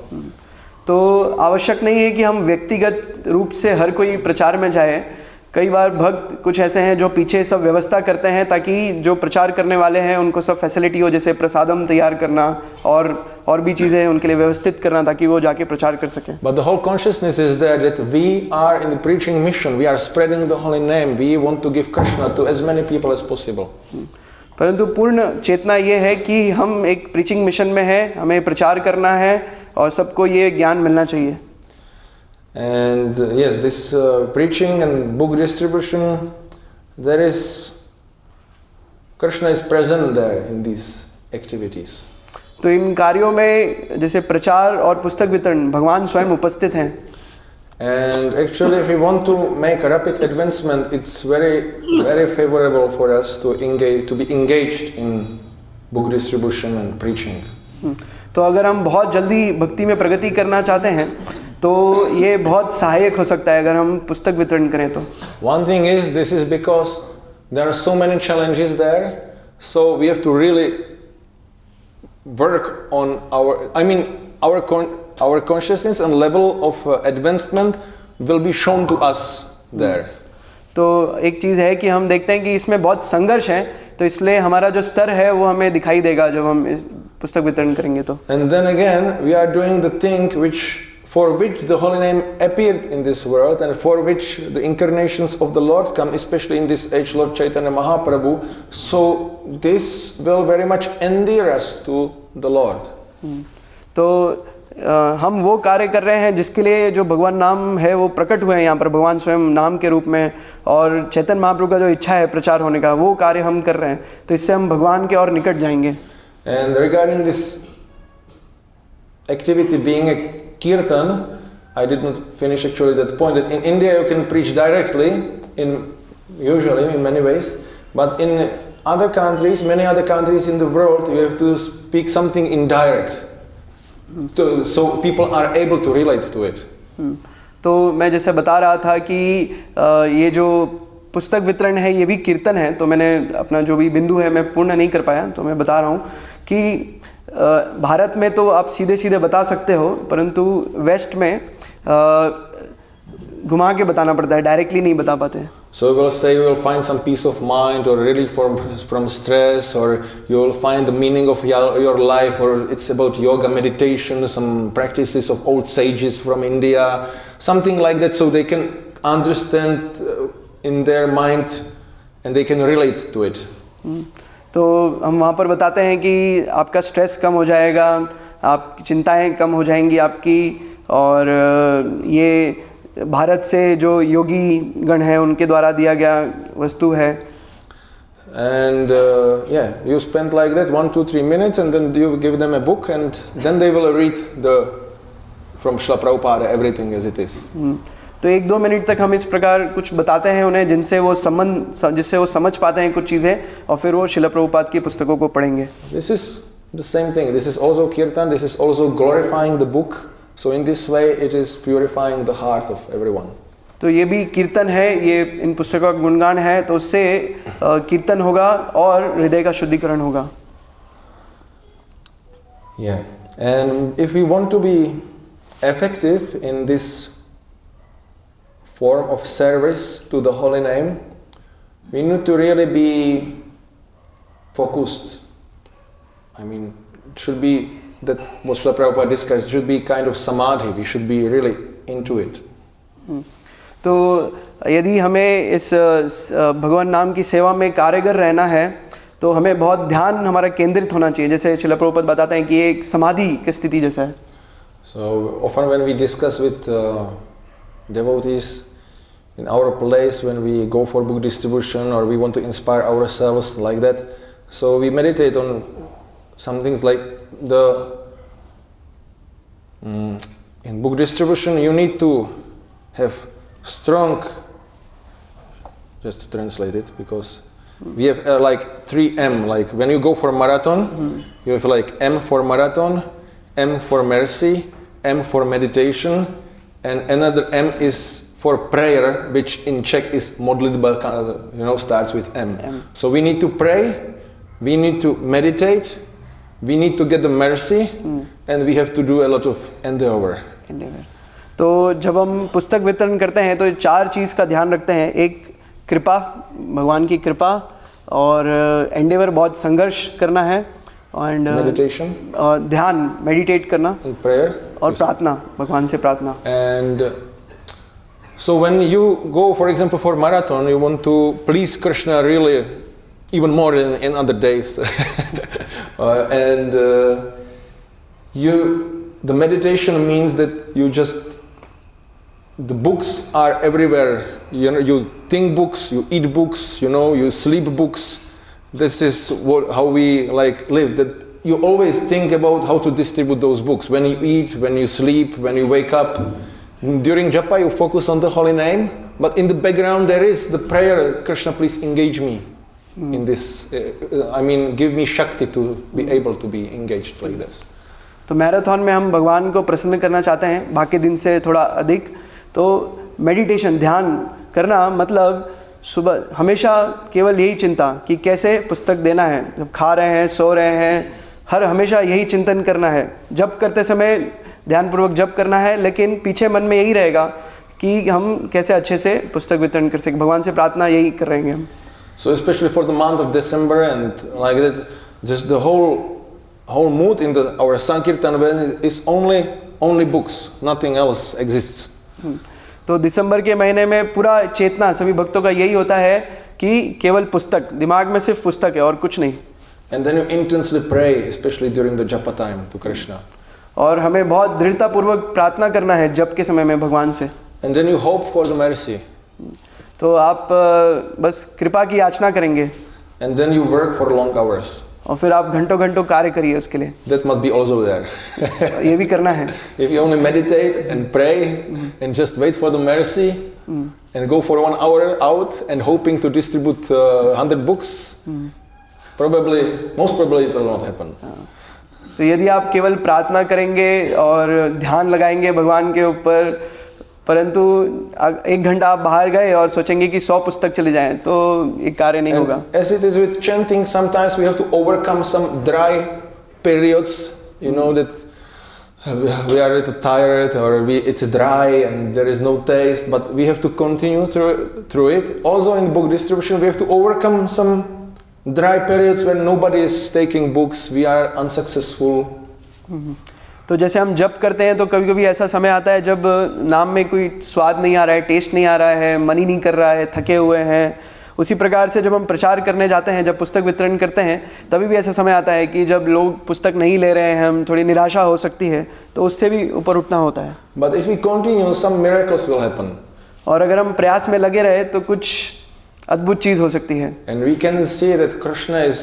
तो आवश्यक नहीं है कि हम व्यक्तिगत रूप से हर कोई प्रचार में जाए। कई बार भक्त कुछ ऐसे हैं जो पीछे सब व्यवस्था करते हैं ताकि जो प्रचार करने वाले हैं उनको सब फैसिलिटी हो, जैसे प्रसादम तैयार करना और भी चीज़ें उनके लिए व्यवस्थित करना ताकि वो जाके प्रचार कर सकें। But the whole consciousness is there that we are in the preaching mission. We are spreading the holy name. We want to give Krishna to as many people as possible. परंतु पूर्ण चेतना ये है कि हम एक प्रीचिंग मिशन में हैं, हमें प्रचार करना है और सबको ये ज्ञान मिलना चाहिए। And yes, this preaching and book distribution, Krishna is present there in these activities. तो इन कार्यों में जैसे प्रचार और पुस्तक वितरण भगवान स्वयं उपस्थित हैं। And actually, if we want to make a rapid advancement, it's very, very favorable for us to be engaged in book distribution and preaching. तो अगर हम बहुत जल्दी भक्ति में प्रगति करना चाहते हैं तो ये बहुत सहायक हो सकता है अगर हम पुस्तक वितरण करें तो। One thing is, this is because there are so many challenges there, so we have to really work on our consciousness and level of advancement will be shown to us there. तो एक चीज़ है कि हम देखते हैं कि इसमें बहुत संघर्ष है, तो इसलिए हमारा जो स्तर है वो हमें दिखाई देगा जब हम पुस्तक वितरण करेंगे तो। And then again, we are doing the thing for which the Holy Name appeared in this world and for which the incarnations of the Lord come, especially in this age, Lord Chaitanya Mahaprabhu. So this will very much endear us to the Lord. तो हम वो कार्य कर रहे हैं जिसके लिए जो भगवान नाम है वो प्रकट हुए हैं यहाँ पर, भगवान स्वयं नाम के रूप में, और चैतन्य महाप्रभु का जो इच्छा है प्रचार होने का, वो कार्य हम कर रहे हैं, तो इससे हम भगवान के और निकट जाएंगे। And regarding this activity being a kirtan, I did not finish actually that point, that in India you can preach directly, usually in many ways, but in other countries, many other countries in the world, you have to speak something indirect, so people are able to relate to it. तो मैं जैसे बता रहा था कि ये जो पुस्तक वितरण है ये भी कीर्तन है, तो मैंने अपना जो भी बिंदु है मैं पूर्ण नहीं कर पाया, तो मैं बता रहा हूँ कि भारत में तो आप सीधे सीधे बता सकते हो, परंतु वेस्ट में घुमा के बताना पड़ता है, डायरेक्टली नहीं बता पाते। So you will say you will find some peace of mind or relief from stress, or you will find the meaning of your life, or it's about yoga, meditation, some practices of old sages from India, something like that, so they can understand in their mind and they can relate to it. तो हम वहाँ पर बताते हैं कि आपका stress कम हो जाएगा, आपकी चिंताएं कम हो जाएंगी आपकी, और ये भारत से जो योगी गण है उनके द्वारा दिया गया वस्तु है। And yeah, you spend like that 1-2-3 minutes, and then you give them a book, and then they will read from Srila Prabhupada everything as it is. तो 1-2 मिनट तक हम इस प्रकार कुछ बताते हैं उन्हें जिससे वो समझ पाते हैं कुछ चीज़ें, और फिर वो श्रील प्रभुपाद की पुस्तकों को पढ़ेंगे। This is the same thing. This is also kirtan. This is also glorifying the book. So in this way, it is purifying the heart of everyone. तो ये भी कीर्तन है, ये इन पुस्तकों का गुणगान है, तो उससे कीर्तन होगा और हृदय का शुद्धिकरण होगा। Yeah, and if we want to be effective in this form of service to the Holy Name, we need to really be focused. I mean, it should be that what Srila Prabhupada discussed, should be kind of samadhi. We should be really into it. तो यदि हमें इस भगवान नाम की सेवा में कार्यगर रहना है तो हमें बहुत ध्यान हमारा केंद्रित होना चाहिए, जैसे श्रील प्रभुपाद बताते हैं कि ये एक समाधि की स्थिति जैसा है। So often when we discuss with devotees in our place, when we go for book distribution or we want to inspire ourselves like that, so we meditate on some things like in book distribution you need to have strong, just to translate it, because we have like 3M, like when you go for marathon, you have like M for marathon, M for mercy, M for meditation, and another M is for prayer, which in Czech is modlitba, starts with M. So we need to pray, we need to meditate, we need to get the mercy, and we have to do a lot of endeavor. तो जब हम पुस्तक वितरण करते हैं तो 4 चीज़ का ध्यान रखते हैं, एक कृपा, भगवान की कृपा, और एंडेवर बहुत संघर्ष करना है, एंड मेडिटेशन, ध्यान, मेडिटेट करना, प्रेयर, और प्रार्थना, भगवान से प्रार्थना। And so when you go, for example, for marathon, you want to please Krishna really even more than in other days. The meditation means that the books are everywhere. You think books, you eat books, you sleep books. This is how we live. That you always think about how to distribute those books. When you eat, when you sleep, when you wake up. During japa, you focus on the holy name, but in the background there is the prayer. Krishna, please engage me in this. Give me shakti to be able to be engaged like this. तो marathon में हम भगवान को प्रसन्न करना चाहते हैं बाकी दिन से थोड़ा अधिक, तो मेडिटेशन, ध्यान करना, मतलब सुबह हमेशा केवल यही चिंता कि कैसे पुस्तक देना है, जब खा रहे हैं, सो रहे हैं, हमेशा यही चिंतन करना है। जप करते समय ध्यानपूर्वक जप करना है, लेकिन पीछे मन में यही रहेगा कि हम कैसे अच्छे से पुस्तक वितरण कर सकें, भगवान से प्रार्थना यही कर रहे हैं हम। So especially for the month of December and like that, just the whole whole mood in our Sankirtan is only books, nothing else exists. तो दिसंबर के महीने में पूरा चेतना सभी भक्तों का यही होता है कि केवल पुस्तक, दिमाग में सिर्फ पुस्तक है और कुछ नहीं. And then you intensely pray, especially during the japa time, to Krishna. और हमें बहुत दृढ़तापूर्वक प्रार्थना करना है जप के समय में भगवान से. And then you hope for the mercy. तो आप बस कृपा की याचना करेंगे. And then you work for long hours. और फिर आप घंटों घंटों कार्य करिए उसके लिए. That must be also there. ये भी करना है. If you only meditate and pray and just wait for the mercy and go for 1 hour out and hoping to distribute 100 books, most probably it will not happen. तो यदि आप केवल प्रार्थना करेंगे और ध्यान लगाएंगे भगवान के ऊपर, परंतु 1 घंटा आप बाहर गए और सोचेंगे कि 100 पुस्तक चले जाएं, तो ये कार्य नहीं होगा. As it is with chanting, sometimes we have to overcome some dry periods, you know, that we are a little tired or it's dry and there is no taste, but we have to continue through it. Also in book distribution, we have to overcome some dry periods when nobody is taking books, we are unsuccessful. तो जैसे हम जप करते हैं तो कभी कभी ऐसा समय आता है जब नाम में कोई स्वाद नहीं आ रहा है, टेस्ट नहीं आ रहा है, मन ही नहीं कर रहा है, थके हुए हैं. उसी प्रकार से जब हम प्रचार करने जाते हैं, जब पुस्तक वितरण करते हैं, तभी भी ऐसा समय आता है कि जब लोग पुस्तक नहीं ले रहे हैं, हम थोड़ी निराशा हो सकती है, तो उससे भी ऊपर उठना होता है. But if we continue, some miracles will happen. और अगर हम प्रयास में लगे रहे तो कुछ अद्भुत चीज हो सकती है. And we can see that Krishna is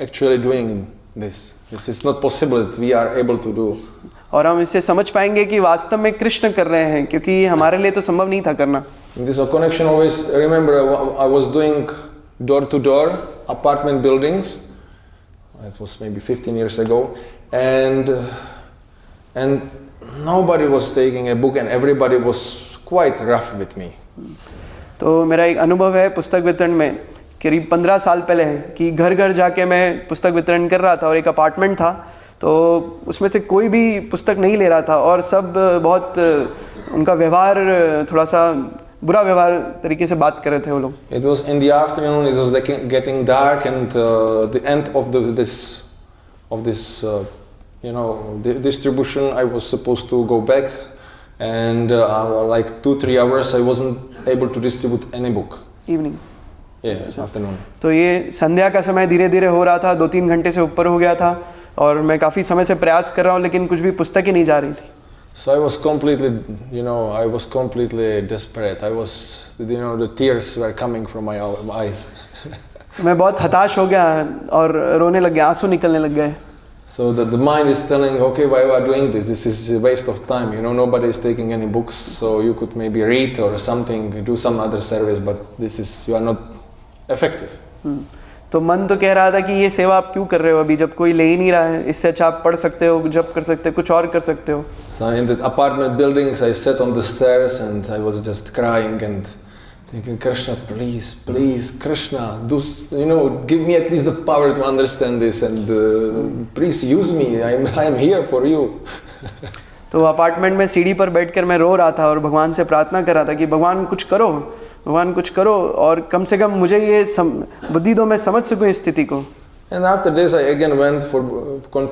actually doing this. This is not possible that we are able to do. और हम इससे समझ पाएंगे कि वास्तव में कृष्ण कर रहे हैं, क्योंकि ये हमारे लिए तो संभव नहीं था करना. In this connection, always remember I was doing door-to-door apartment buildings. It was maybe 15 years ago, and nobody was taking a book, and everybody was quite rough with me. तो मेरा एक अनुभव है पुस्तक वितरण में, करीब 15 साल पहले है, कि घर घर जाके मैं पुस्तक वितरण कर रहा था और एक अपार्टमेंट था, तो उसमें से कोई भी पुस्तक नहीं ले रहा था और सब बहुत उनका व्यवहार थोड़ा सा बुरा व्यवहार तरीके से बात कर रहे थे वो लोग. It was in the afternoon, it was getting dark, and the end of this distribution, I was supposed to go back, and like 2-3 hours I wasn't able to distribute any book. Evening. Afternoon. तो ये संध्या का समय धीरे धीरे हो रहा था, 2-3 घंटे से ऊपर हो गया था और मैं काफ़ी समय से प्रयास कर रहा हूँ, लेकिन कुछ भी पुस्तक ही नहीं जा रही थी. So I was completely desperate. I was, the tears were coming from my eyes. मैं बहुत हताश हो गया और रोने लग गया, आंसू निकलने लग गए. So the mind is telling, okay, why you are doing this? This is a waste of time. Nobody is taking any books, so you could maybe read or something, do some other service, but you are not effective. तो मन तो कह रहा था कि ये सेवा आप क्यों कर रहे हो अभी, जब कोई ले ही नहीं रहा है, इससे अच्छा आप पढ़ सकते हो, जप कर सकते हो, कुछ और कर सकते हो. So in the apartment buildings, I sat on the stairs and I was just crying and thinking, Krishna, please, Krishna, give me at least the power to understand this, and please use me. I am here for you. तो apartment में सीढ़ी पर बैठकर मैं रो रहा था और भगवान से प्रार्थना कर रहा था कि भगवान कुछ करो और कम से कम मुझे ये बुद्धि दो, मैं समझ सकूं इस स्थिति को. And after this I again went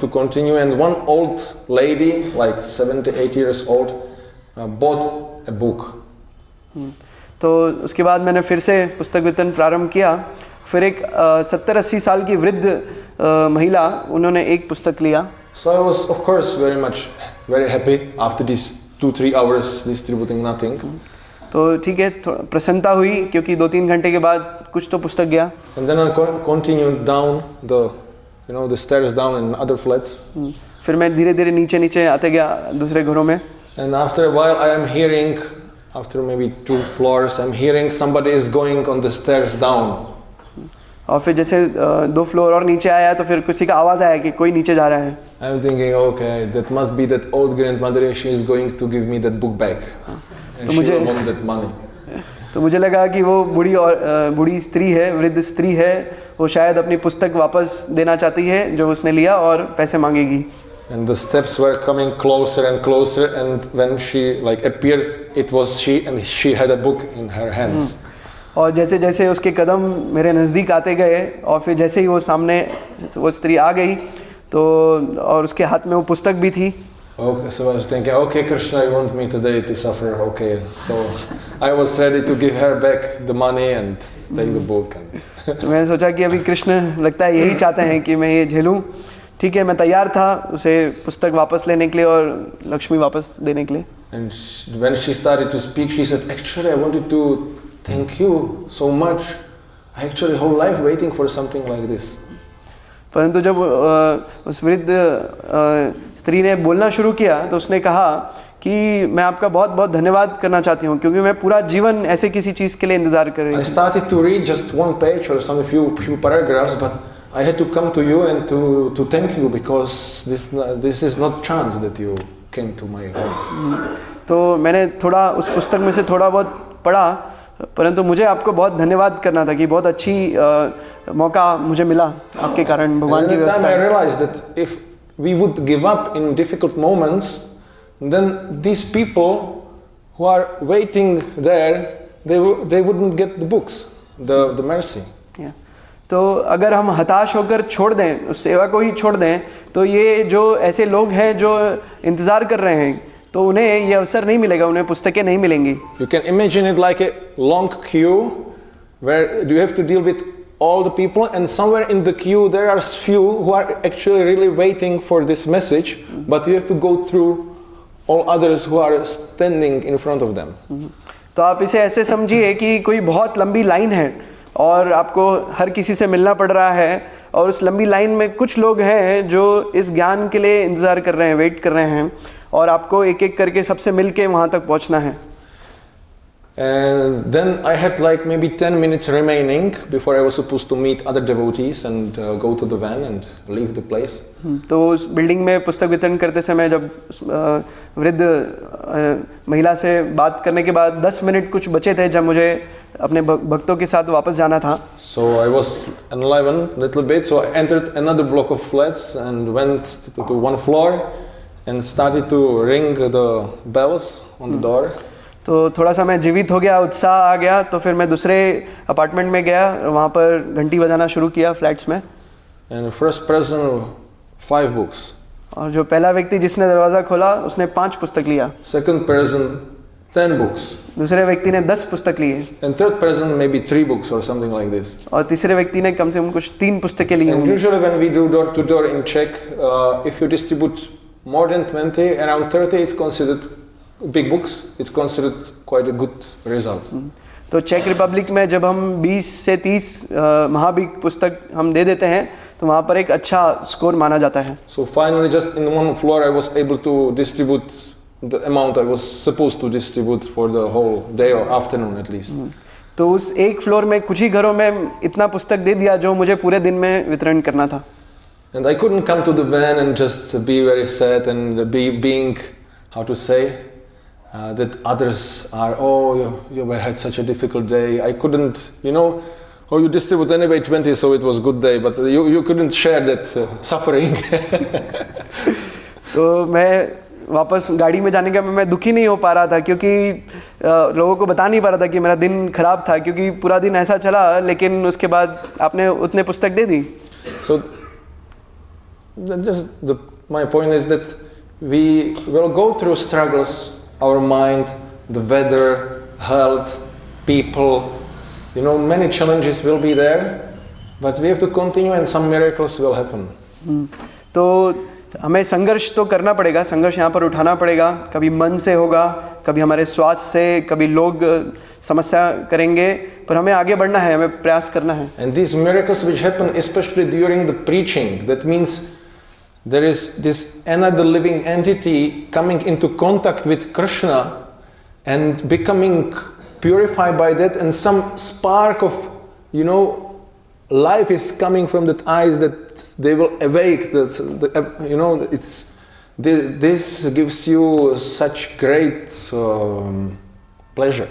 to continue, and one old lady, like 78 years old, bought a book. तो उसके बाद मैंने फिर से पुस्तक वितरण प्रारंभ किया. फिर एक 70-80 साल की वृद्ध महिला, उन्होंने एक पुस्तक लिया. So I was of course very happy after these 2-3 hours distributing nothing. तो ठीक है, प्रसन्नता हुई क्योंकि 2-3 घंटे के बाद कुछ तो पुस्तक गया. And then I continued down the stairs down in other flats. फिर मैं धीरे धीरे नीचे आते गया दूसरे घरों में. And after a while I am hearing, after maybe 2 floors, I'm hearing somebody is going on the stairs down. और फिर जैसे 2 फ्लोर और नीचे आया तो फिर किसी का आवाज आया कि कोई नीचे जा रहा है. I'm thinking, okay, that must be that old grandmother. She is going to give me that book back. And she will want that money. तो मुझे लगा कि वो बूढ़ी स्त्री है, वृद्ध स्त्री है, वो शायद अपनी पुस्तक वापस देना चाहती है जो उसने लिया और पैसे मांगेगी. And the steps were coming closer and closer, and when she appeared, it was she, and she had a book in her hands. और जैसे जैसे उसके कदम मेरे नज़दीक आते गए और फिर जैसे ही वो सामने वो स्त्री आ गई तो और उसके हाथ में वो पुस्तक भी थी. Okay, so I was thinking, okay, Krishna, you want me today to suffer, okay. So I was ready to give her back the money and take the book. And तो मैंने सोचा कि अभी कृष्ण लगता है यही चाहते हैं कि मैं ये झेलूं. ठीक है, मैं तैयार था उसे पुस्तक वापस लेने के लिए और लक्ष्मी वापस देने के लिए. And when she started to speak, she said, actually, I wanted to thank you so much. I actually whole life waiting for something like this. परंतु जब उस वृद्ध स्त्री ने बोलना शुरू किया तो उसने कहा कि मैं आपका बहुत बहुत धन्यवाद करना चाहती हूँ क्योंकि मैं पूरा जीवन ऐसे किसी चीज़ के लिए इंतज़ार कर रही हूँ. I started to read just one page or some few paragraphs, but I had to come to you and to thank you because this is not chance that you came to my home. तो मैंने थोड़ा उस पुस्तक में से थोड़ा बहुत पढ़ा, परंतु मुझे आपको बहुत धन्यवाद करना था कि बहुत अच्छी मौका मुझे मिला आपके कारण भगवान की व्यवस्था. I realized that if we would give up in difficult moments, then these people who are waiting there, they wouldn't get the books, the mercy. तो अगर हम हताश होकर छोड़ दें, उस सेवा को ही छोड़ दें, तो ये जो ऐसे लोग हैं जो इंतज़ार कर रहे हैं तो उन्हें ये अवसर नहीं मिलेगा, उन्हें पुस्तकें नहीं मिलेंगी. You can imagine it like a long queue where you have to deal with all the people, and somewhere in the queue there are few who are actually really waiting for this message, but you have to go through all others who are standing in front of them. तो आप इसे ऐसे समझिए कि कोई बहुत लंबी line है और आपको हर किसी से मिलना पड़ रहा है और उस लंबी लाइन में कुछ लोग हैं जो इस ज्ञान के लिए इंतज़ार कर रहे हैं, वेट कर रहे हैं और आपको एक एक करके सबसे मिल के वहाँ तक पहुँचना है. And then I had like maybe 10 minutes remaining before I was supposed to meet other devotees and go to the van and leave the place. तो उस बिल्डिंग में पुस्तक वितरण करते समय जब वृद्ध महिला से बात करने के बाद 10 मिनट कुछ बचे थे जब मुझे अपने भक्तों के साथ वापस जाना था. So I was enlivened a little bit, so I entered another block of flats and went to one floor and started to ring the bells on the door. तो थोड़ा सा मैं जीवित हो गया, उत्साह आ गया, तो फिर मैं दूसरे अपार्टमेंट में गया, वहाँ पर घंटी बजाना शुरू किया फ्लैट्स में. And the first person 5 books. और जो पहला व्यक्ति जिसने दरवाज़ा खोला उसने 5 पुस्तक लिया. Second person 10 books. दूसरे व्यक्ति ने 10 पुस्तक लिए. And third person maybe 3 books or something like this. और तीसरे व्यक्ति ने कम से कम कुछ 3 पुस्तकें ली. And usually when we do door to door in Czech, if you distribute more than 20, around 30, it's considered big books. It's considered quite a good result. तो check Republic में जब हम 20 से 30 महाबिग पुस्तक हम दे देते हैं तो वहाँ पर एक अच्छा स्कोर माना जाता है. So finally, just in one floor, I was able to distribute the amount I was supposed to distribute for the whole day or afternoon at least. तो उस एक फ्लोर में कुछ ही घरों में इतना पुस्तक दे दिया जो मुझे पूरे दिन में वितरण करना था. And I couldn't come to the van and just be very sad and being, how to say, that others are, oh, you had such a difficult day. I couldn't, oh, you distribute anyway 20, so it was a good day, but you couldn't share that suffering. तो मैं वापस गाड़ी में जाने का मैं दुखी नहीं हो पा रहा था क्योंकि लोगों को बता नहीं पा रहा था कि मेरा दिन खराब था क्योंकि पूरा दिन ऐसा चला, लेकिन उसके बाद आपने उतने पुस्तक दे दी. So my point is that we will go through struggles, our mind, the weather, health, people, many challenges will be there, but we have to continue and some miracles will happen. तो हमें संघर्ष तो करना पड़ेगा, संघर्ष यहाँ पर उठाना पड़ेगा. कभी मन से होगा, कभी हमारे स्वास्थ्य से, कभी लोग समस्या करेंगे, पर हमें आगे बढ़ना है, हमें प्रयास करना है. And these miracles which happen especially during the preaching, that means there is this another living entity coming into contact with Krishna and becoming purified by that, and some spark of, life is coming from that eyes that they will awake. This gives you such great pleasure.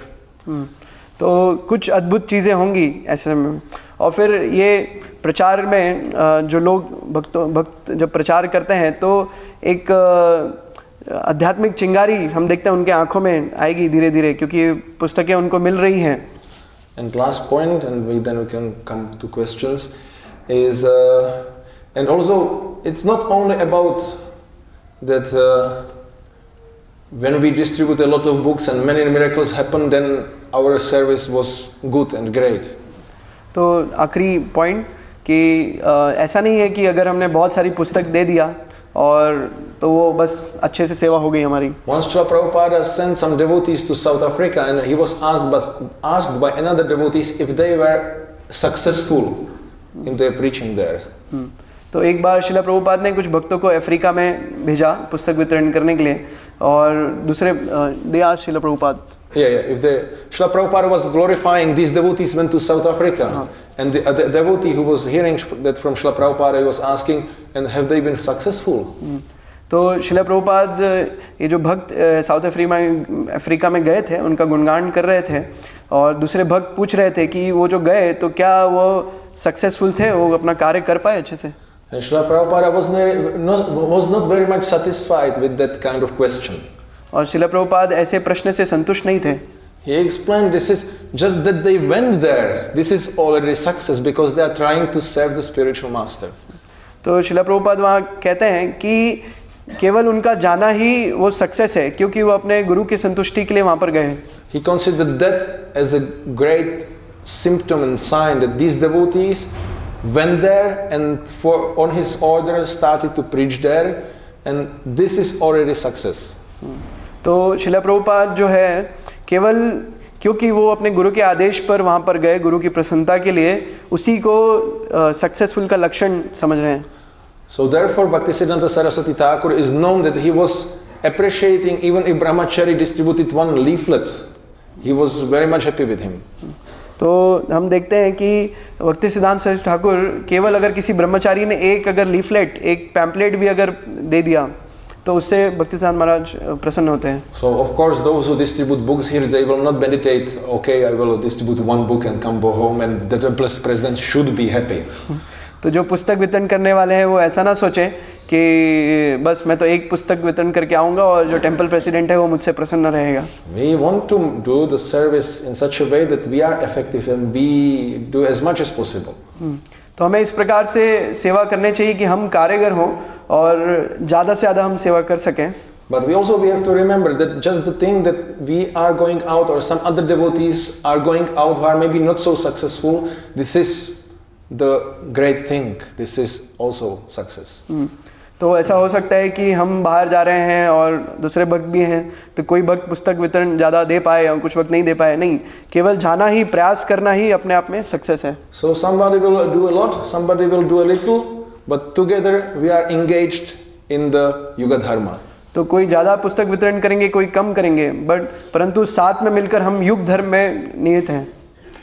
तो कुछ अद्भुत चीज़ें होंगी ऐसे में. और फिर ये प्रचार में जो लोग भक्त जब प्रचार करते हैं तो एक आध्यात्मिक चिंगारी हम देखते हैं उनके आंखों में आएगी धीरे धीरे, क्योंकि पुस्तकें उनको मिल रही हैं. And last point, and then we can come to questions, is and also it's not only about that when we distribute a lot of books and many miracles happen, then our service was good and great. तो आखिरी point कि ऐसा नहीं है कि अगर हमने बहुत सारी पुस्तक दे दिया और तो वो बस अच्छे से सेवा हो गई हमारी. Once Srila Prabhupada sent some devotees to South Africa, and he was asked by another devotees if they were successful in their preaching there. तो एक बार शिला प्रभुपाद ने कुछ भक्तों को अफ्रीका में भेजा पुस्तक वितरण करने के लिए, और दूसरे they asked Shila Prabhupada. If Srila Prabhupada was glorifying, these devotees went to South Africa, and the devotee who was hearing that from Srila Prabhupada, he was asking, and have they been successful? तो शिला प्रभुपाद ये जो भक्त south Africa में गए थे उनका गुणगान कर रहे थे, और दूसरे भक्त पूछ रहे थे कि वो जो गए तो क्या वो सक्सेसफुल थे, वो अपना कार्य कर पाए अच्छे से. And Srila Prabhupada was not very much satisfied with that kind of question. और शिला प्रभुपाद ऐसे प्रश्न से संतुष्ट नहीं थे. He explained, this is just that they went there. This is already success because they are trying to serve the spiritual master. तो शिला प्रभुपाद वहाँ कहते हैं कि केवल उनका जाना ही वो सक्सेस है, क्योंकि वो अपने गुरु की संतुष्टि के लिए वहाँ पर गए. He considered that as a great symptom and sign that these devotees went there and on his order started to preach there, and this is already success. तो शिला प्रभुपाद जो है केवल क्योंकि वो अपने गुरु के आदेश पर वहाँ पर गए गुरु की प्रसन्नता के लिए, उसी को सक्सेसफुल का लक्षण समझ रहे हैं. So therefore Bhaktisiddhanta Saraswati Thakur is known that he was appreciating even if Brahmachari distributed one leaflet, he was very much happy with him. तो हम देखते हैं कि भक्ति सिद्धांत सरस्वती ठाकुर केवल अगर किसी ब्रह्मचारी ने एक अगर लीफलेट एक पैम्पलेट भी अगर दे दिया तो उससे भक्ति सिद्धांत महाराज प्रसन्न होते हैं. So of course those who distribute books here, they will not meditate, okay, I will distribute one book and come home and the temple president should be happy. तो जो पुस्तक वितरण करने वाले हैं वो ऐसा ना सोचें कि बस मैं तो एक पुस्तक वितरण करके आऊँगा और जो टेम्पल प्रेसिडेंट है वो मुझसे प्रसन्न रहेगा. We want to do the service in such a way that we are effective and we do as much as possible. तो हमें इस प्रकार से सेवा करनी चाहिए कि हम कार्यगर हों और ज़्यादा से ज़्यादा हम सेवा कर सकें. But we have to remember that just the thing that we are going out or some other devotees are going out who are maybe not so successful, this is the great thing. This is also success. तो ऐसा हो सकता है कि हम बाहर जा रहे हैं और दूसरे भक्त भी हैं, तो कोई भक्त पुस्तक वितरण ज़्यादा दे पाए और कुछ भक्त नहीं दे पाए, नहीं, केवल जाना ही प्रयास करना ही अपने आप में सक्सेस है. So somebody will do a lot, somebody will do a little, but together we are engaged in the Yuga Dharma. तो कोई ज़्यादा पुस्तक वितरण करेंगे, कोई कम करेंगे, बट परंतु साथ में मिलकर हम युग धर्म में निहित हैं.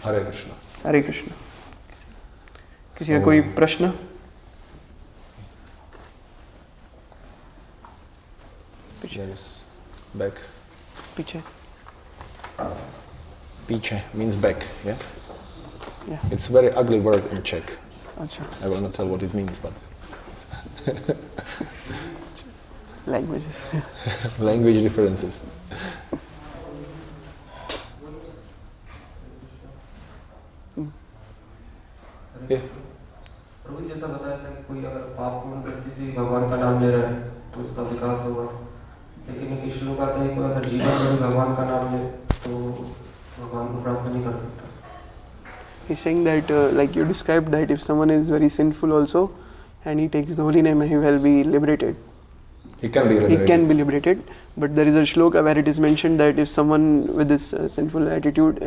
हरे कृष्ण. हरे कृष्ण. किसी का कोई प्रश्न? There is back. पीछे. Piche means back, yeah? Yeah. It's a very ugly word in Czech. अच्छा. I will not tell what it means, but Languages. language differences. Yeah. प्रभु जैसा बताया था कि कोई अगर पाप पूर्ण गलती से भी भगवान का नाम ले रहा है तो उसका विकास होगा, लेकिन एक श्लोक आता है कि अगर जीवन में भगवान का नाम ले तो भगवान को प्राप्त नहीं कर सकता. He's saying that like you described that if someone is very sinful also and he takes the holy name, he will be liberated. He can be liberated. He can be liberated, but there is a shloka where it is mentioned that if someone with this sinful attitude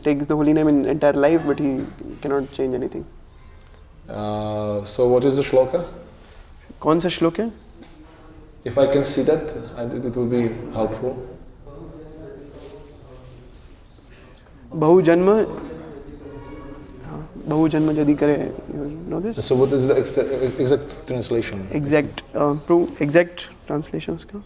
takes the holy name in entire life, but he cannot change anything. So what is the shloka? कौन सा श्लोक है? If I can see that, it will be helpful. बहु जन्म यदि करे, you know this? So what is the exact translation? Exact translation उसका?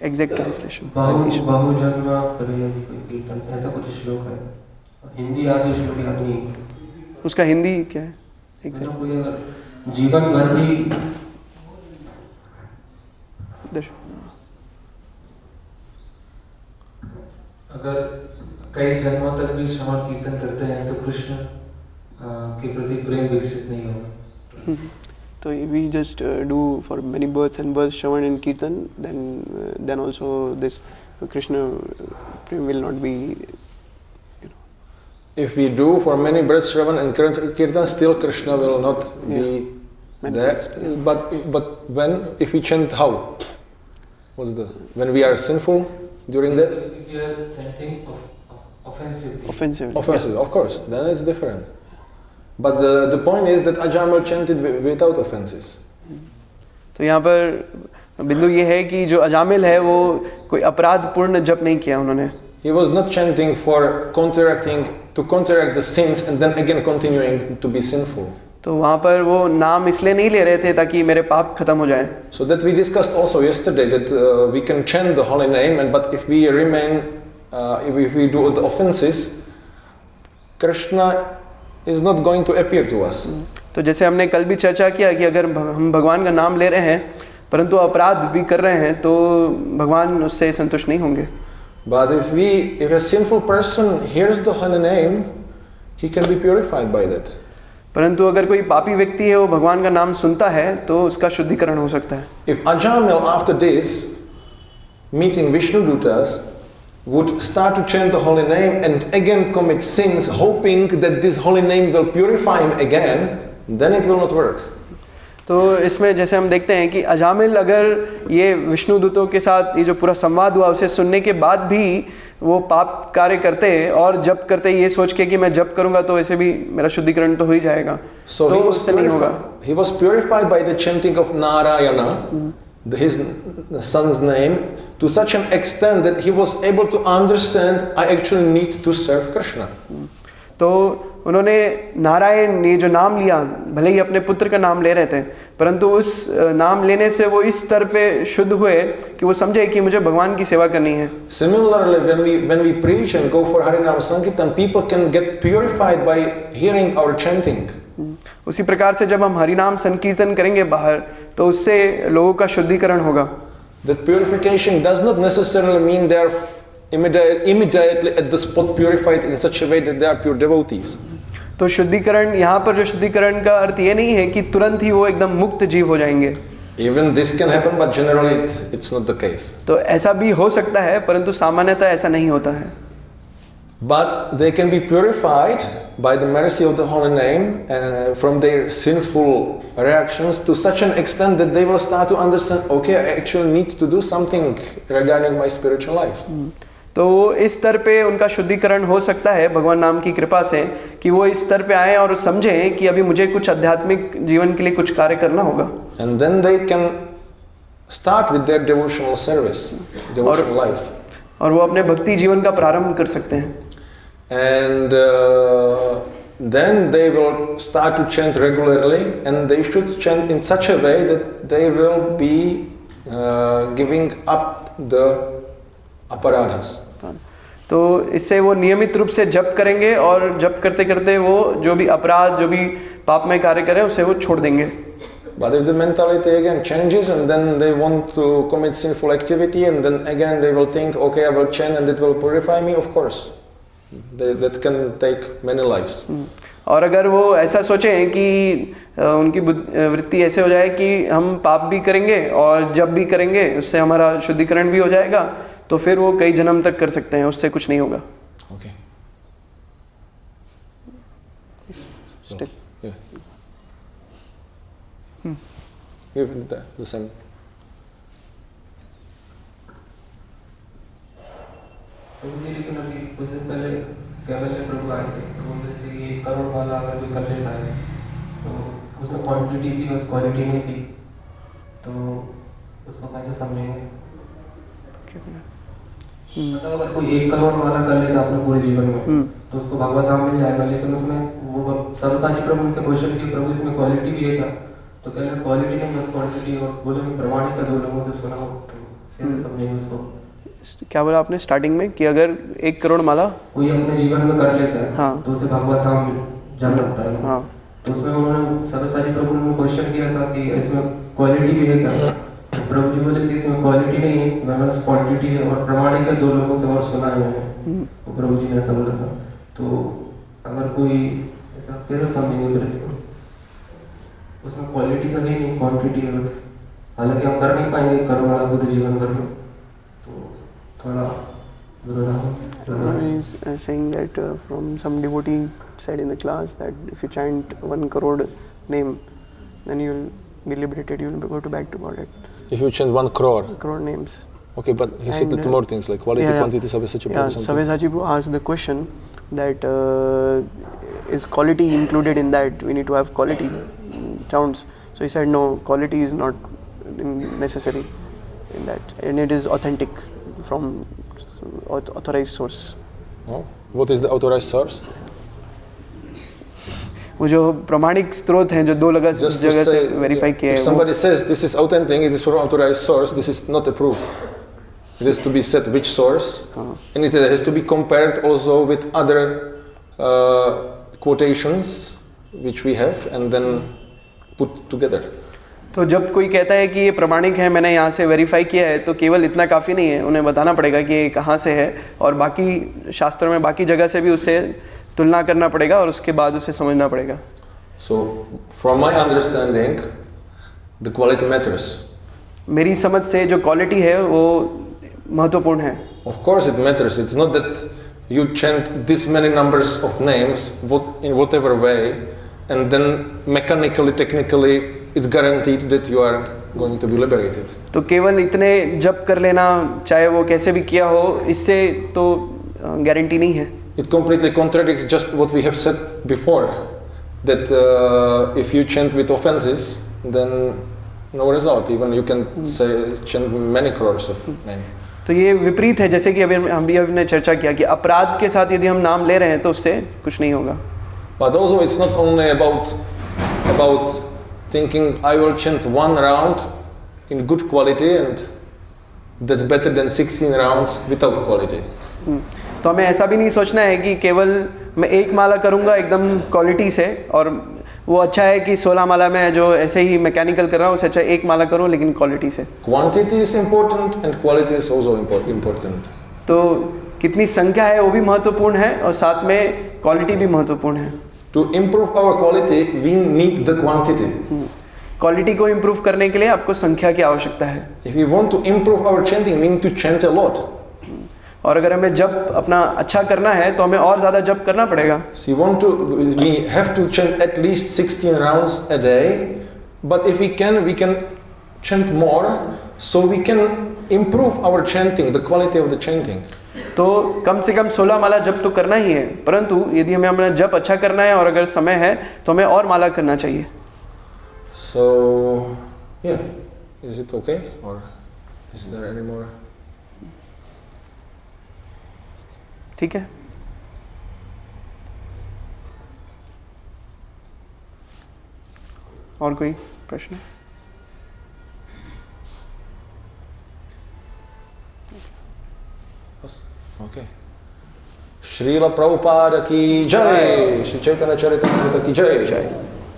Exact translation. बहु जन्म करे यदि कोई कीर्तन, ऐसा कुछ श्लोक है. हिंदी आदि श्लोक याद नहीं. उसका हिंदी क्या है? Exact. कोई अगर जीवन भर भी अगर कई जन्मों तक भी श्रवण कीर्तन करते हैं तो कृष्ण के प्रति प्रेम विकसित नहीं होगा। तो we just do for many births and births Shravan and Kirtan, then also this Krishna prem will not be, you know. If we do for many births Shravan and Kirtan, still Krishna will not be there. But when, if we chant how? When we are sinful during that? If you are chanting offensively. Offensive. Of course, then it's different. But the point is that Ajamil chanted without offenses. तो यहाँ पर बिंदु ये है कि जो अजामिल है वो कोई अपराधपूर्ण जप नहीं किया उन्होंने। He was not chanting for to counteract the sins and then again continuing to be sinful. तो वहाँ पर वो नाम इसलिए नहीं ले रहे थे ताकि मेरे पाप खत्म हो जाए। So that we discussed also yesterday that we can chant the holy name, but if we remain, if we do the offenses, Krishna is not going to appear to us. तो जैसे हमने कल भी चर्चा किया कि अगर हम भगवान का नाम ले रहे हैं परंतु अपराध भी कर रहे हैं तो भगवान उससे संतुष्ट नहीं होंगे। But if a sinful person hears the holy name, he can be purified by that. परंतु अगर कोई पापी व्यक्ति है वो भगवान का नाम सुनता है तो उसका शुद्धिकरण हो सकता है। If Ajamil after this meeting Vishnu Dutas would start to chant the holy name and again commit sins, hoping that this holy name will purify him again, then it will not work. तो इसमें जैसे हम देखते हैं कि अजामिल अगर ये विष्णु दूतों के साथ ये जो पूरा संवाद हुआ उसे सुनने के बाद भी वो पाप कार्य करते और जप करते ये सोच के कि मैं जप करूंगा तो ऐसे भी मेरा शुद्धिकरण तो हो ही जाएगा, So तो उससे नहीं होगा। he was purified by the chanting of Narayana, his son's name, to such an extent that he was able to understand I actually need to serve Krishna. तो उन्होंने नारायण ये जो नाम लिया, भले ही अपने पुत्र का नाम ले रहे थे परंतु उस नाम लेने से वो इस स्तर पे शुद्ध हुए कि वो समझे कि मुझे भगवान की सेवा करनी है। Similarly, when we preach and go for Harinam Sankirtan, people can get purified by hearing our chanting. उसी प्रकार से जब हम हरिनाम संकीर्तन करेंगे बाहर तो उससे लोगों का शुद्धिकरण होगा। That purification does not necessarily mean they are immediately at the spot purified in such a way that they are pure devotees. तो शुद्धिकरण यहाँ पर जो शुद्धिकरण का अर्थ ये नहीं है कि तुरंत ही वो एकदम मुक्त जीव हो जाएंगे। Even this can happen, but generally it's not the case. तो ऐसा भी हो सकता है परंतु सामान्यतः ऐसा नहीं होता है। But they can be purified by the mercy of the holy name and from their sinful reactions to such an extent that they will start to understand, okay, I actually need to do something regarding my spiritual life. तो इस स्तर पे उनका शुद्धिकरण हो सकता है भगवान नाम की कृपा से कि वो इस स्तर पे आए और समझें कि अभी मुझे कुछ आध्यात्मिक जीवन के लिए कुछ कार्य करना होगा। And then they can start with their devotional service, devotional life. और वो अपने भक्ति जीवन का प्रारंभ कर सकते हैं। And then they will start to chant regularly, and they should chant in such a way that they will be giving up the aparadhas. तो इससे वो नियमित रूप से जप करेंगे और जप करते करते वो जो भी अपराध जो भी पापमय कार्य करें उसे वो छोड़ देंगे। But if the mentality again changes and then they want to commit sinful activity and then again they will think, okay, I will chant and it will purify me, of course. That can take many lives. और अगर वो ऐसा सोचें कि उनकी वृत्ति ऐसे हो जाए कि हम पाप भी करेंगे और जब भी करेंगे उससे हमारा शुद्धिकरण भी हो जाएगा तो फिर वो कई जन्म तक कर सकते हैं, उससे कुछ नहीं होगा। Okay. Still. Yeah. Give the same. लेकिन अभी कुछ दिन पहले कैवल्य प्रभु आए थे तो बोल रहे थे कि 1 करोड़ वाला अगर कोई कर लेता है तो उसमें क्वांटिटी थी बस क्वालिटी नहीं थी, तो उसको कैसे समझेंगे? मतलब अगर कोई 1 करोड़ वाला कर लेता अपने पूरे जीवन में तो उसको भगवत धाम मिल जाएगा, लेकिन उसमें वो सर्वसाची प्रभु उनसे क्वेश्चन किया, प्रभु इसमें क्वालिटी भी है क्या? तो कह रहे क्वालिटी नहीं बस क्वांटिटी, और बोले मैं प्रमाणिक का 2 लोगों से सुना हो, तो कैसे समझेंगे उसको? क्या बोला आपने स्टार्टिंग में कि अगर 1 करोड़ माला कोई अपने जीवन में कर लेता है हाँ। तो उसे भगवत धाम जा सकता है हाँ। तो उसमें उन्होंने सर्वसाची प्रभु ने क्वेश्चन किया था कि इसमें क्वालिटी भी है क्या? प्रभु जी बोले कि इसमें क्वालिटी नहीं है, मेरे पास क्वांटिटी है, और प्रमाणिक है 2 लोगों से और सुना है मैंने, तो प्रभु जी ने ऐसा बोला था। तो अगर कोई ऐसा कैसे समझेंगे फिर इसको, उसमें क्वालिटी तो है नहीं, क्वांटिटी है बस। हालांकि हम कर नहीं पाएंगे कर्म वाला पूरे जीवन भर में, तो थोड़ा He's saying that from some devotee said in the class that if you chant 1 crore name, then you will be liberated, you will go to back to Godhead. If you chant 1 crore. Crore names. Okay, but he said little more things like quality, quantity, Sabyasachi Prabhu. Yeah, Sabyasachi Prabhu asked the question that is quality included in that? We need to have quality sounds. So he said no, quality is not necessary in that, and it is authentic from authorized source. Oh, what is the authorized source? वो जो प्रमाणिक स्रोत हैं जो 2 जगह से verify किए हैं. If somebody says this is authentic, it is from authorized source, this is not a proof. It has to be said which source, and it has to be compared also with other quotations which we have, and then put together. तो जब कोई कहता है कि ये प्रमाणिक है, मैंने यहाँ से वेरीफाई किया है, तो केवल इतना काफ़ी नहीं है, उन्हें बताना पड़ेगा कि ये कहाँ से है, और बाकी शास्त्रों में बाकी जगह से भी उससे तुलना करना पड़ेगा और उसके बाद उसे समझना पड़ेगा. So, from my understanding, the quality matters. मेरी समझ से जो क्वालिटी है वो महत्वपूर्ण है. Of course it matters. It's not that you chant this many numbers of names in whatever way, and then mechanically, technically, it's guaranteed that you are going to be liberated. तो केवल इतने जप कर लेना, चाहे वो कैसे भी किया हो, इससे तो गारंटी नहीं है. It completely contradicts just what we have said before, that if you chant with offenses, then no result. Even you can say chant many crores of names. तो ये विपरीत है, जैसे कि अभी हमने चर्चा किया कि अपराध के साथ यदि हम नाम ले रहे हैं तो उससे कुछ नहीं होगा. But also it's not only about thinking I will chant 1 round in good quality and that's better than 16 rounds without quality. तो हमें ऐसा भी नहीं सोचना है कि केवल मैं 1 माला करूँगा एकदम क्वालिटी से, और वो अच्छा है कि 16 माला में जो ऐसे ही मैकेनिकल कर रहा हूँ, उससे अच्छा 1 माला करूँ लेकिन क्वालिटी से. Quantity is important and quality is also important. तो कितनी संख्या है वो भी महत्वपूर्ण है, और साथ में क्वालिटी भी महत्वपूर्ण है. To improve our quality, we need the quantity. Quality को इम्प्रूव करने के लिए आपको संख्या की आवश्यकता है. If we want to improve our chanting, we need to chant a lot. और अगर हमें जप अपना अच्छा करना है तो हमें और ज़्यादा जप करना पड़ेगा. So we have to chant at least 16 rounds a day, but if we can chant more, so we can improve our chanting, the quality of the chanting. तो कम से कम 16 माला जप तो करना ही है, परंतु यदि हमें अपना जप अच्छा करना है और अगर समय है तो हमें और माला करना चाहिए. So, yeah, is it okay or is there any more? ठीक है. और कोई प्रश्न? Okay. Srila Prabhupada ki jai, Shri Chaitanya Charitamrita ki jai.